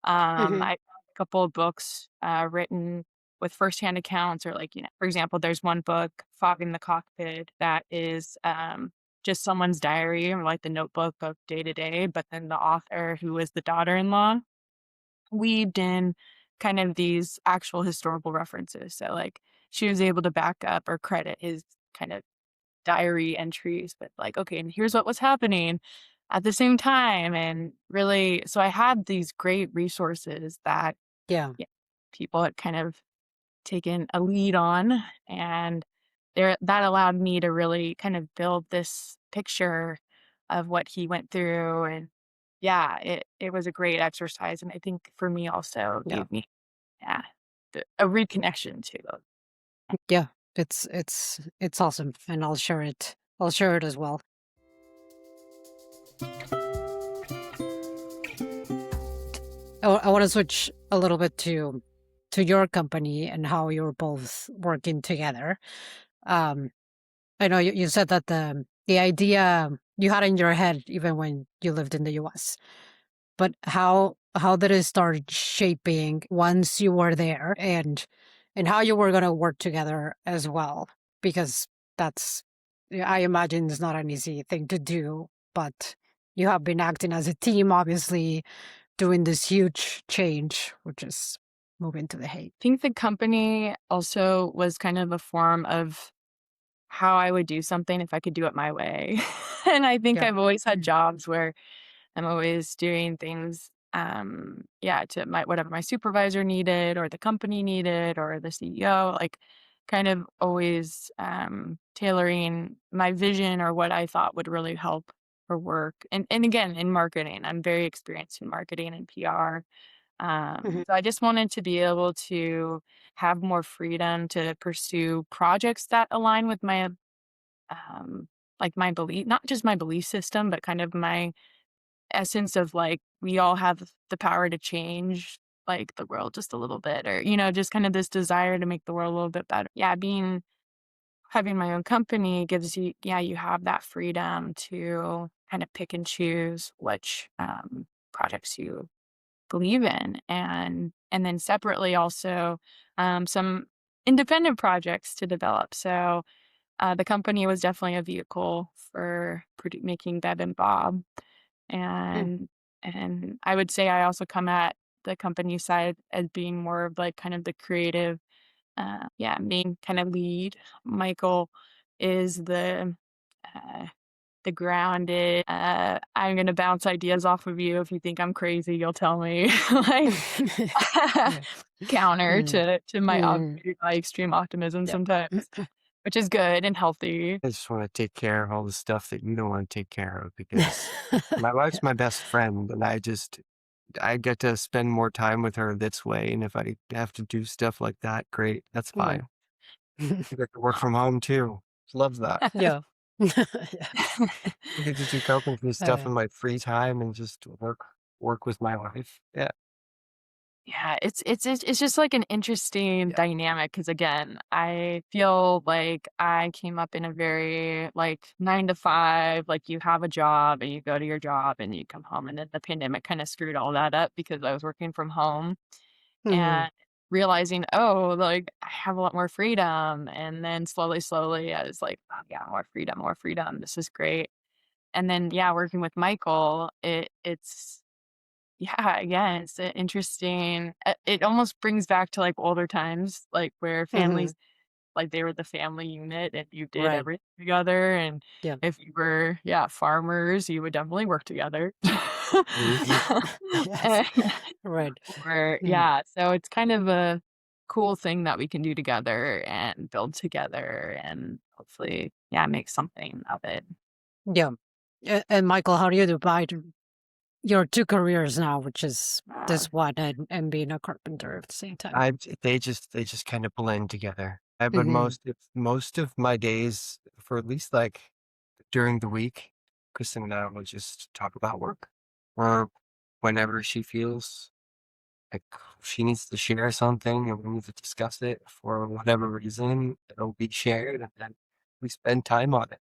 Mhm. I found a couple of books written with firsthand accounts, or like for example, there's one book, "Fog in the Cockpit," that is just someone's diary or like the notebook of day to day, but then the author, who is the daughter-in-law, weaved in kind of these actual historical references. So, like, she was able to back up or credit his kind of diary entries with, like, okay, and here's what was happening at the same time. And really, so I had these great resources that, Yeah. yeah, people had kind of taken a lead on. And that allowed me to really kind of build this picture of what he went through. And yeah, it was a great exercise, and I think for me also Yeah. gave me, yeah, a reconnection to those. Yeah. It's awesome, and I'll share it. I'll share it as well. I want to switch a little bit to your company and how you're both working together. Um, I know you said that the idea you had in your head even when you lived in the US. But how did it start shaping once you were there, and how you were gonna work together as well? Because that's yeah, I imagine it's not an easy thing to do, but you have been acting as a team, obviously, doing this huge change, which is moving to The Hague. I think the company also was kind of a form of how I would do something if I could do it my way. And I think Yeah. I've always had Mhm. jobs where I'm always doing things, yeah, to whatever my supervisor needed or the company needed or the CEO, like kind of always tailoring my vision or what I thought would really help for work. And again, in marketing, I'm very experienced in marketing and PR. Mhm. So I just wanted to be able to have more freedom to pursue projects that align with my like my belief, not just my belief system, but kind of my essence of, like, we all have the power to change, like, the world just a little bit, or, just kind of this desire to make the world a little bit better. Yeah, having my own company gives you, yeah, you have that freedom to kind of pick and choose which, projects you believe in. And then separately also, some independent projects to develop. So, the company was definitely a vehicle for making Beb and Bob. Mm. And I would say I also come at the company side as being more of like kind of the creative, yeah, main kind of lead. Michael is uh, the grounded. I'm gonna bounce ideas off of you. If you think I'm crazy, you'll tell me. Like, Yeah. counter Mm. to Mm. my extreme optimism Yep. sometimes. which is good and healthy. I just wanna take care of all the stuff that you don't wanna take care of because my wife's my best friend, and I get to spend more time with her this way, and if I have to do stuff like that, great, that's Mm. fine. I get to work from home too. Love that. Yeah. Yes. I get to do carpentry stuff Uh, in my free time and just work with my wife. Yeah, Yeah, it's just like an interesting yeah. dynamic because again, I feel like I came up in a very like 9 to 5, like you have a job and you go to your job and you come home and then the pandemic kind of screwed all that up because I was working from home mhm, and realizing, oh, like I have a lot more freedom. And then slowly, I was like, oh yeah, more freedom, more freedom. This is great. And then yeah, working with Michael, it's yeah, again, it's interesting. It almost brings back to like older times, like where mhm. families, like they were the family unit and you did Right. everything together. And Yeah. if you were, yeah, farmers, you would definitely work together. Mhm. Yes. And- Right. or, Mm. yeah, so it's kind of a cool thing that we can do together and build together and hopefully, yeah, make something of it. Yeah. And Michael, how do you divide your two careers now, which is Uh, this one and being a carpenter at the same time? I they just kinda blend together. But Mhm. most of my days, for at least, like, during the week, Kristen and I will just talk about work, or whenever she feels like she needs to share something and we need to discuss it for whatever reason, it'll be shared, and then we spend time on it.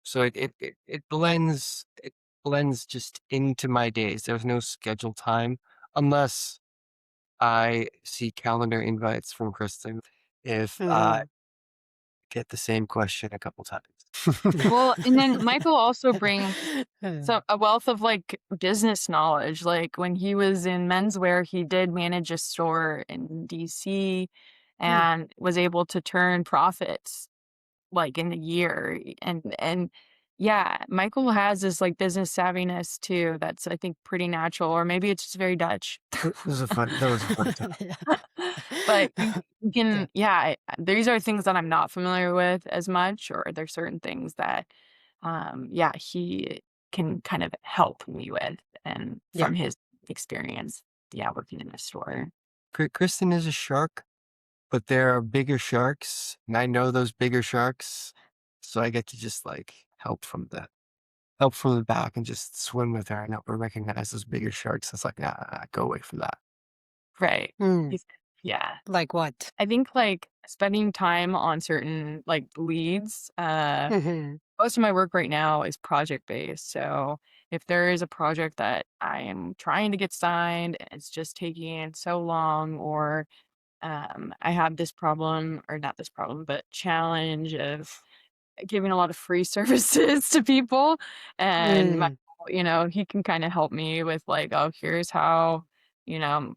So it blends just into my days. There's no scheduled time unless I see calendar invites from Kristen if I Mhm. get the same question a couple times. well, and then Michael also brings Uh, so a wealth of like business knowledge. Like when he was in menswear, he did manage a store in DC mm, and was able to turn profits like in a year. And yeah, Michael has this like business savviness too that's I think pretty natural, or maybe it's just very Dutch. That was a fun time. yeah. But you Yeah. can yeah, these are things that I'm not familiar with as much, or there's certain things that, yeah, he can kind of help me with, and Yeah. from his experience, yeah, working in a store. Kristen is a shark, but there are bigger sharks, and I know those bigger sharks, so I get to just like help from the back and just swim with her and help her recognize those bigger sharks. It's like, nah, go away from that. Right. Mm. He's yeah. Like what? I think, like, spending time on certain, like, leads, Mhm. most of my work right now is project-based, so if there is a project that I am trying to get signed and it's just taking so long or, I have this problem or not this problem, but challenge of giving a lot of free services to people, and my Mm. he can kinda help me with, like, "Oh, here's how,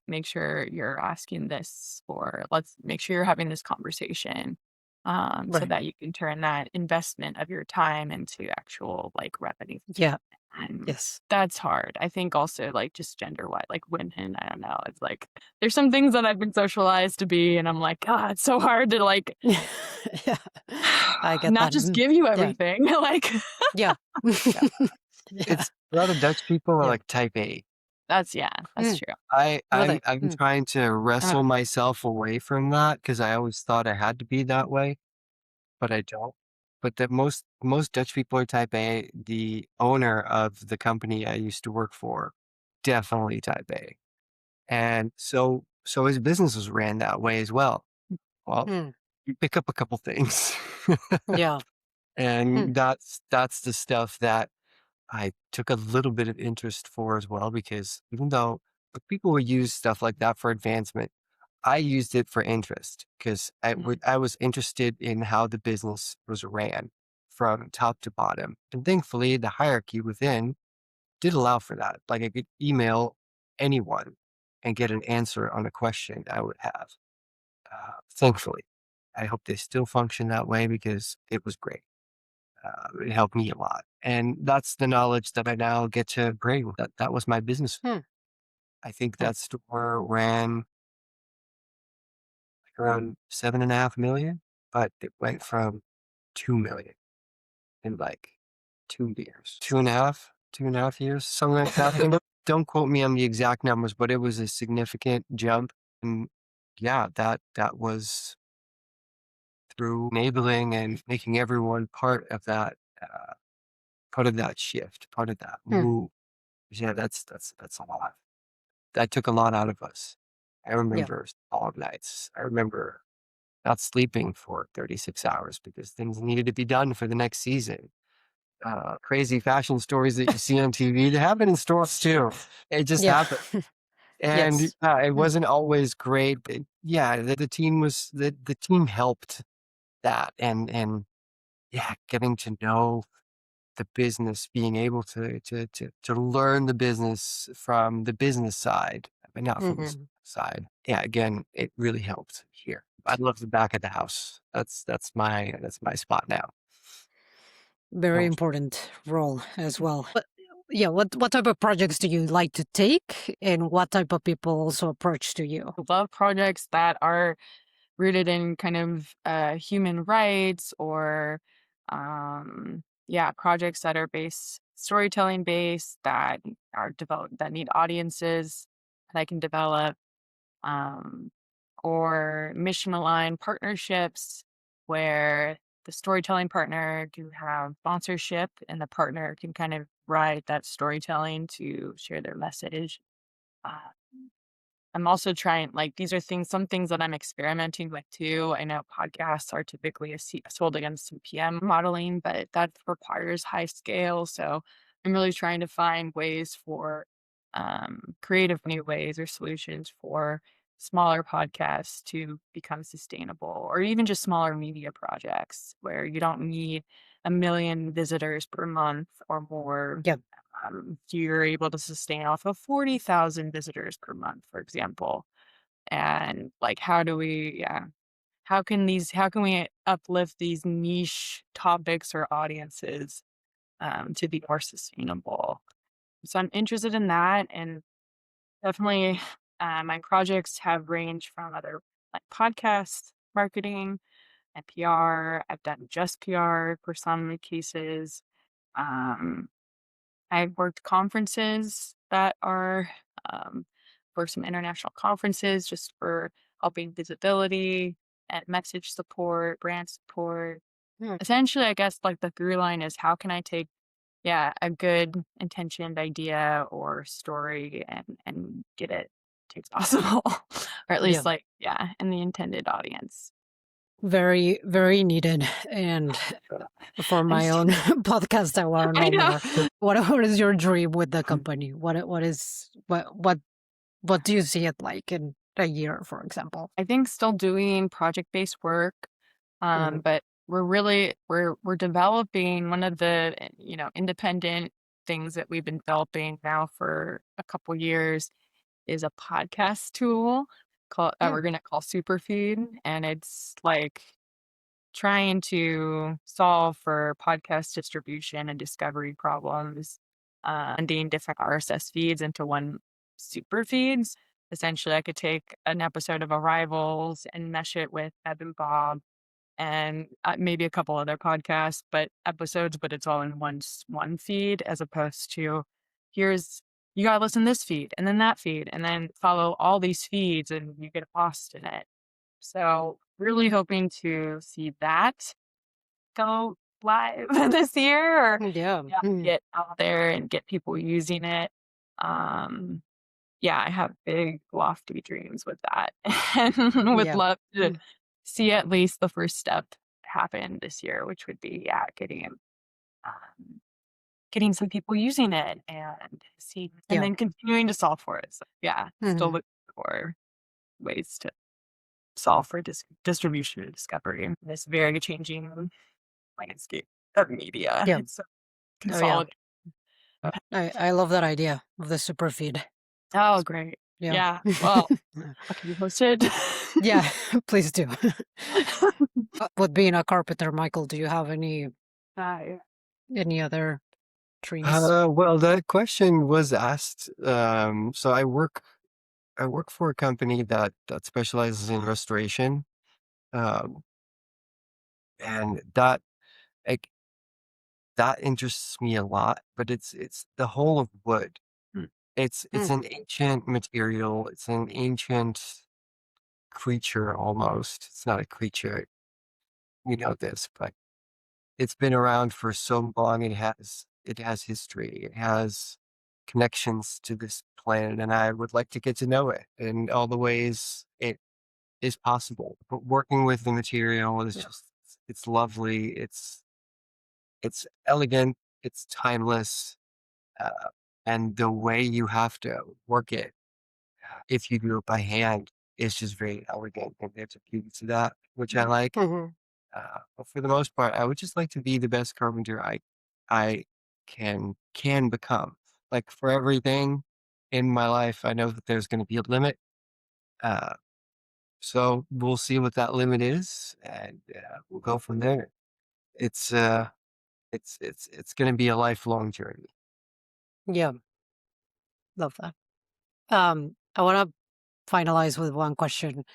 make sure you're asking this," or, "Let's make sure you're having this conversation," so Right. that you can turn that investment of your time into actual, like, revenue, Yeah. and Yes. that's hard. I think also, like, just gender-wise, like, women, I don't know, it's like there's some things that I've been socialized to be, and I'm like, "God, it's so hard to, like, Yeah. I get not that. just Mm. give you Yeah. everything." Like Yeah. yeah, Yeah. It's a lot of Dutch people are Yeah. like type A. yeah, that's Mm. true. I I'm Really? I'm Mm. trying to Uh, wrestle myself away from that because I always thought I had to be that way, but I don't. But the most Dutch people are type A. The owner of the company I used to work for, definitely type A. And so his business was ran that way as well. Well, Mm. you pick up a couple things. Yeah. Mm. And that's the stuff that I took a little bit of interest for as well, because even though people would use stuff like that for advancement, I used it for interest because mhm, I was interested in how the business was ran from top to bottom. And thankfully, the hierarchy within did allow for that. Like I could email anyone and get an answer on a question I would have. Thankfully, I hope they still function that way because it was great. It helped me a lot, and that's the knowledge that I now get to bring. That was my business. Mm. I think Mm. that store ran like around 7.5 million. but it went from 2 million in like 2 years, 2.5 years, something like that. Don't quote me on the exact numbers, but it was a significant jump. And yeah, that was through enabling and making everyone part of that shift, part of that Mm, move. Yeah, that's a lot. That took a lot out of us. I yeah. remember all nights. I remember not sleeping for 36 hours because things needed to be done for the next season. Crazy fashion stories that you see on TV, they happen in stores too. It just Yeah. happened. And Yes. it Mm, wasn't always great, but yeah, the team helped that. And yeah, getting to know the business, being able to learn the business from the business side, but not from the mhm. side. Yeah, again, it really helped here. I love the back of the house. That's my spot now. Very Oh, important role as well. But yeah, what type of projects do you like to take, and what type of people also approach to you? I love projects that are rooted in kind of human rights or yeah, projects that are based storytelling based that are developed that need audiences that I can develop, um, or mission aligned partnerships where the storytelling partner can have sponsorship and the partner can kind of ride that storytelling to share their message. Uh, I'm also trying like, these are some things that I'm experimenting with too. I know podcasts are typically sold against some PM modeling, but that requires high scale. So I'm really trying to find ways for creative new ways or solutions for smaller podcasts to become sustainable, or even just smaller media projects where you don't need 1 million visitors per month or more. Yeah. You're able to sustain off of 40,000 visitors per month, for example. And like, how can we uplift these niche topics or audiences to be more sustainable? So I'm interested in that. And definitely my projects have ranged from other like podcast marketing and PR. I've done just PR for some cases. Um, I've worked conferences that are um, for some international conferences just for helping visibility and message support, brand support. Mm, Essentially, I guess like the through line is how can I take, yeah, a good intentioned idea or story and get it to possible, or at yeah. least like, yeah, in the intended audience. Very, very needed. And for I'm my so, own podcast, I want to I know know. more. What is your dream with the company? What do you see it like in a year, for example? I think still doing project-based work, Hmm. but we're developing one of the independent things that we've been developing now for a couple years is a podcast tool that Mm, we're gonna call Superfeed, and it's like trying to solve for podcast distribution and discovery problems, blending different RSS feeds into one super feeds. Essentially, I could take an episode of Arrivals and mesh it with Ebb and Bob and maybe a couple other podcasts, but it's all in one feed as opposed to here's you gotta listen to this feed and then that feed and then follow all these feeds and you get lost in it. So really hoping to see that go live this year or yeah. yeah, Mm, get out there and get people using it. Um, yeah, I have big lofty dreams with that and would yeah. love to Mm, see at least the first step happen this year, which would be, yeah, um, getting some people using it and yeah. then continuing to solve for it. So, yeah, still Mhm. looking for ways to solve for distribution and discovery in this very changing landscape of media. Yeah. It's so Oh, yeah. consolidated. I love that idea of the super feed. Oh, great. Yeah. Yeah. Well, I'll keep you posted. Yeah, please do. With being a carpenter, Michael, do you have Yeah. any other dreams? well, that question was asked. So I work for a company that specializes in restoration. Um, and that like, that interests me a lot, but it's the whole of wood. It's Hmm. an ancient material, it's an ancient creature almost. It's not a creature, you know this, but it's been around for so long, it has history, it has connections to this planet, and I would like to get to know it in all the ways it is possible. But working with the material is Yeah. just it's lovely, it's elegant, it's timeless, uh, and the way you have to work it, if you do it by hand, is just very elegant, and there's a beauty to that, which I like. Hmm. But for the most part, I would just like to be the best carpenter I can become. Like for everything in my life, I know that there's going to be a limit. Uh, so we'll see what that limit is, and we'll go from there. It's uh, it's going to be a lifelong journey. Yeah. Love that. I want to finalize with one question.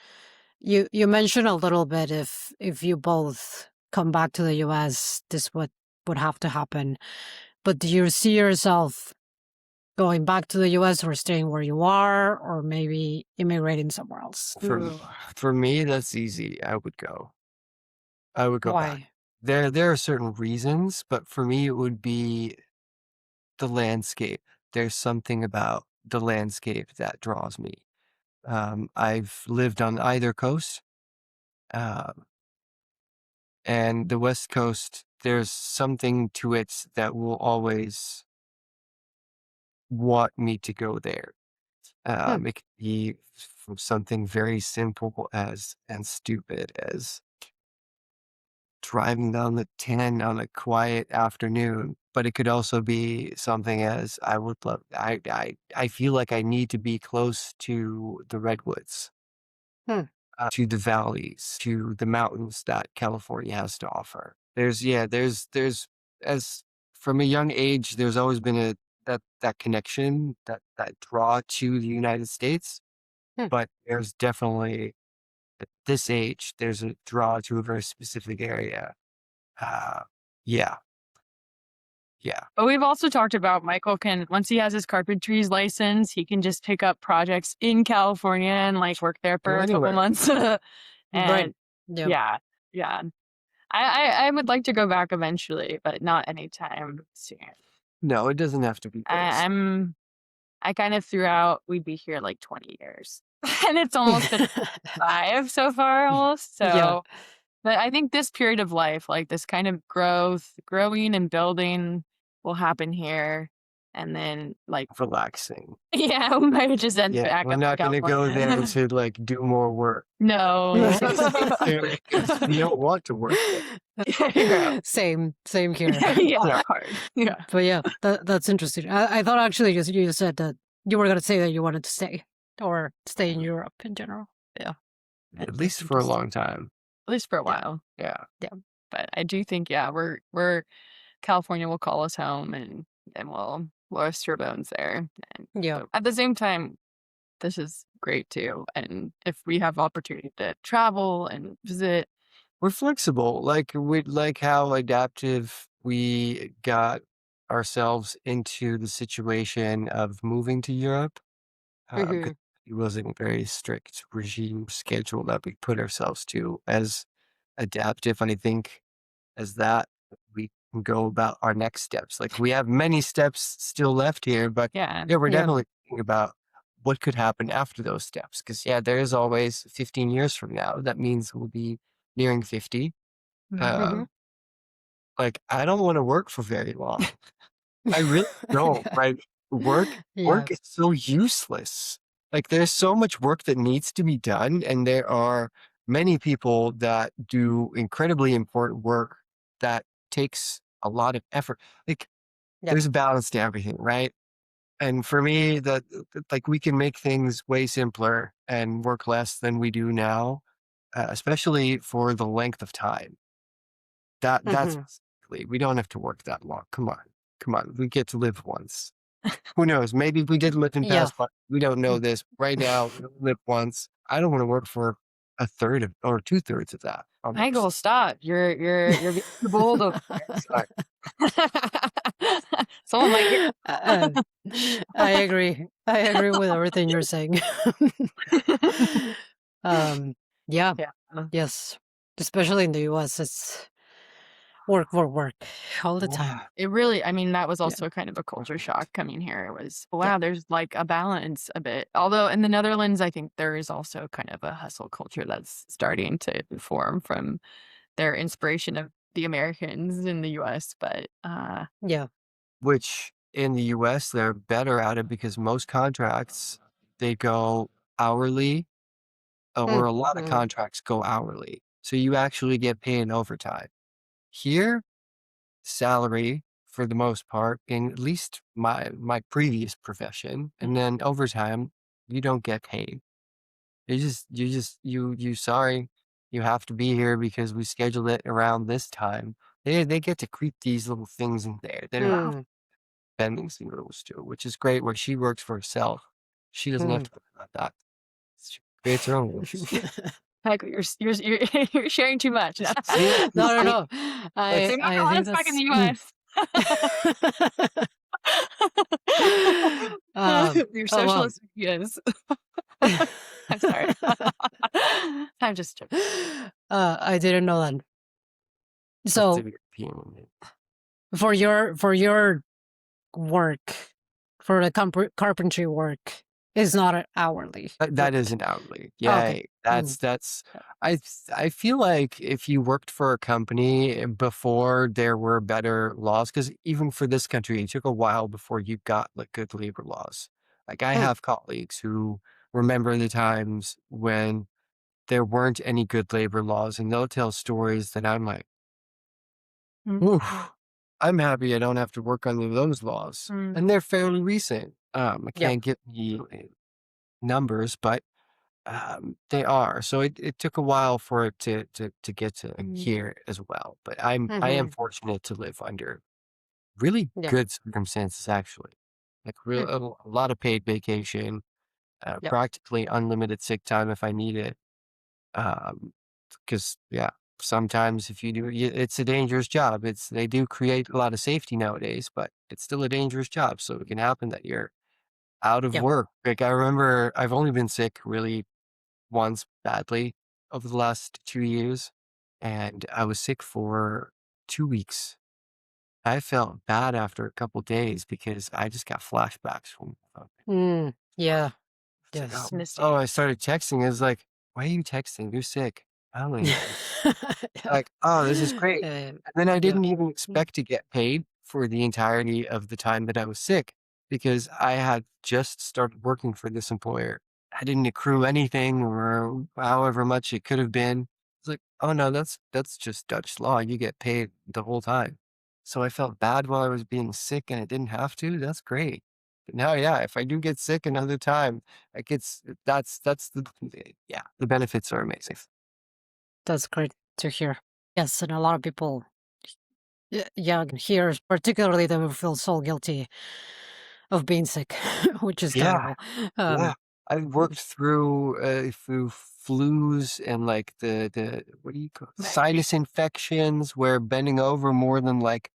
You mentioned a little bit if you both come back to the US, this would have to happen. But do you see yourself going back to the US or staying where you are, or maybe immigrating somewhere else? For for me, that's easy. I would go back. Why? There are certain reasons, but for me, it would be the landscape. There's something about the landscape that draws me. I've lived on either coast, um, and the West Coast, there's something to it that will always want me to go there. Hmm. It could be from something very simple as and stupid as driving down the 10 on a quiet afternoon, but it could also be something as I would love I feel like I need to be close to the redwoods, Hmm. to the valleys, to the mountains that California has to offer. There's as from a young age, there's always been that connection, that draw to the United States, Hmm. but there's definitely at this age, there's a draw to a very specific area. Uh, yeah, yeah. But we've also talked about Michael can once he has his carpentry's license, he can just pick up projects in California and, like, work there Go for a couple anywhere. months. Right. And Yeah. yeah, yeah. I would like to go back eventually, but not anytime soon. No, it doesn't have to be I this. I'm I kind of threw out we'd be here, like, 20 years, and it's almost been 5 so far almost, Yeah. so but I think this period of life, like, this kind of growing and building will happen here, and then, like Relaxing. yeah, we might just end Yeah, back we're up in not gonna go there California. to, like, do more work. No. Because we don't want to work there. Yeah. Same here. Yeah, Yeah. hard. Yeah. But yeah, that's interesting. I thought actually you said that you were going to say that you wanted to stay or stay in Europe in general. Yeah, At that's least for a interesting. long time. At least for a Yeah, while. Yeah. yeah, But I do think, yeah, we're California will call us home and we'll rest our bones there. And yeah. but at the same time, this is great too. And if we have opportunity to travel and visit, We're flexible, like, we like how adaptive we got ourselves into the situation of moving to Europe. 'Cause Hmm. it wasn't a very strict regime schedule that we put ourselves to. As adaptive, I think, as that, we can go about our next steps. Like, we have many steps still left here, but yeah. yeah, we're Yeah. definitely thinking about what could happen after those steps. Because yeah, there is always 15 years from now. That means we'll be nearing 50. Hmm. Um, like, I don't want to work for very long. I really don't. Like, Yeah. work is so useless. Like, there's so much work that needs to be done, and there are many people that do incredibly important work that takes a lot of effort. Like, Yep. there's a balance to everything, right? And for me, like, we can make things way simpler and work less than we do now, especially for the length of time. That's Hmm. basically we don't have to work that long. Come on. Come on. We get to live once. Who knows? Maybe we did live in Yeah. past life. We don't know this. Right now, we only live once. I don't want to work for a third of or two-thirds of that Michael, almost. stop. You're being too bold over Sorry. there. Someone might hear. Uh, I agree. I agree with everything you're saying. um, yeah, Yeah. yes. Especially in the US, it's work, work, work all the time. Yeah. It really, I mean, that was Yeah, also kind of a culture shock coming here. It was, yeah, wow, there's like a balance a bit. Although in the Netherlands, I think there is also kind of a hustle culture that's starting to form from their inspiration of the Americans in the US. But yeah. Which in the US, they're better at it because most contracts, they go hourly, or Mm, a lot of mhm, contracts go hourly. So you actually get paid in overtime. Here, salary for the most part, in at least my previous profession, and then overtime, you don't get paid. You sorry, you have to be here because we scheduled it around this time. They get to creep these little things in there. They don't have mm, bending some rules too, which is great where she works for herself. She doesn't have mm. to worry about that. She creates her own rules. Michael, you're you're sharing too much. No. See? You No, no, see? no. It's You're not I gonna let think us back in that's the US. Your oh well. socialist ideas. I'm sorry. I'm just joking. I didn't know that. that's the So European. for your work, for the carpentry work, is not an hourly That rate. isn't hourly. Oh, okay. Yay. Mm, That's I feel like if you worked for a company before there were better laws, because even for this country, it took a while before you got like good labor laws. Like I mm, have colleagues who remember the times when there weren't any good labor laws, and they'll tell stories that I'm like, Mm, oof, I'm happy I don't have to work under those laws. mm, And they're fairly recent. I yeah. can't get the numbers, but they are. So it took a while for it to get to mm, here as well. But I am Hmm. fortunate to live under really Yeah. good circumstances actually. Like Mm, a lot of paid vacation, yeah. practically unlimited sick time if I need it. Because yeah, sometimes if you do, it's a dangerous job. They do create a lot of safety nowadays, but it's still a dangerous job. So it can happen that you're out of Yeah. work. Like I remember, I've only been sick really once badly over the last 2 years, and I was sick for 2 weeks. I felt bad after a couple days because I just got flashbacks from. Mm, yeah. It's like, Yes. oh, Misty. I started texting. It's like, why are you texting? You're sick. I don't Yeah. know. Like, "Oh, this is great." And then I Yeah. didn't even Mm, expect to get paid for the entirety of the time that I was sick because I had just started working for this employer. I didn't accrue anything or however much it could have been. It's like, "Oh, no, that's just Dutch law. You get paid the whole time." So I felt bad while I was being sick and I didn't have to. That's great. But now, yeah, if I do get sick another time, I gets that's the yeah, the benefits are amazing. that's great to hear. Yes, and a lot of people, yeah, here particularly, they will feel so guilty of being sick, which is Yeah. terrible. Yeah, Um, I worked through flus and like the what do you call sinus infections where bending over more than like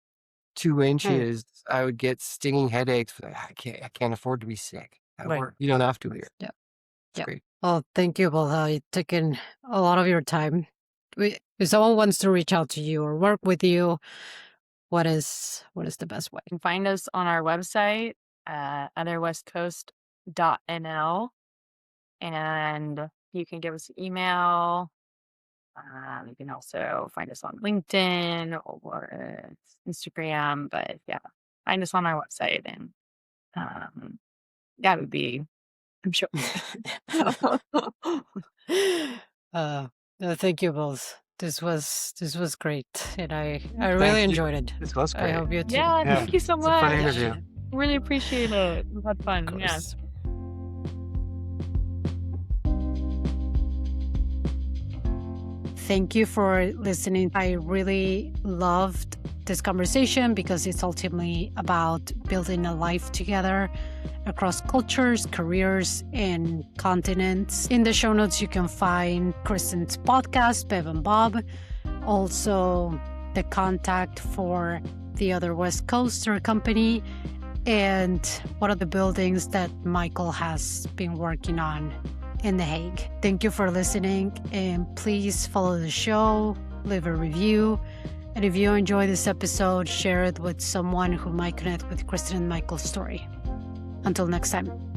2 mm, inches, I would get stinging headaches. Like, I can't afford to be sick at right. work. You don't have to here. Yeah. It's Yeah. great. Well, thank you both. Taken a lot of your time. If someone wants to reach out to you or work with you, what is the best way? You can find us on our website, otherwestcoast.nl, and you can give us an email. You can also find us on LinkedIn or Instagram, but yeah, find us on our website and um, that would be, I'm sure. uh, thank you both. This was great, and I really Thank you. enjoyed it. This was I great. hope you too. Yeah, Yeah, thank you so it's a fun Yeah, much. interview. Really appreciate it. We had of fun. Yeah. course. Thank you for listening. I really loved this conversation because it's ultimately about building a life together across cultures, careers, and continents. In the show notes, you can find Kristen's podcast, Bev and Bob, also the contact for the other West Coaster company, and one of the buildings that Michael has been working on in The Hague. Thank you for listening, and please follow the show, leave a review, and if you enjoy this episode, share it with someone who might connect with Kristen and Michael's story. Until next time.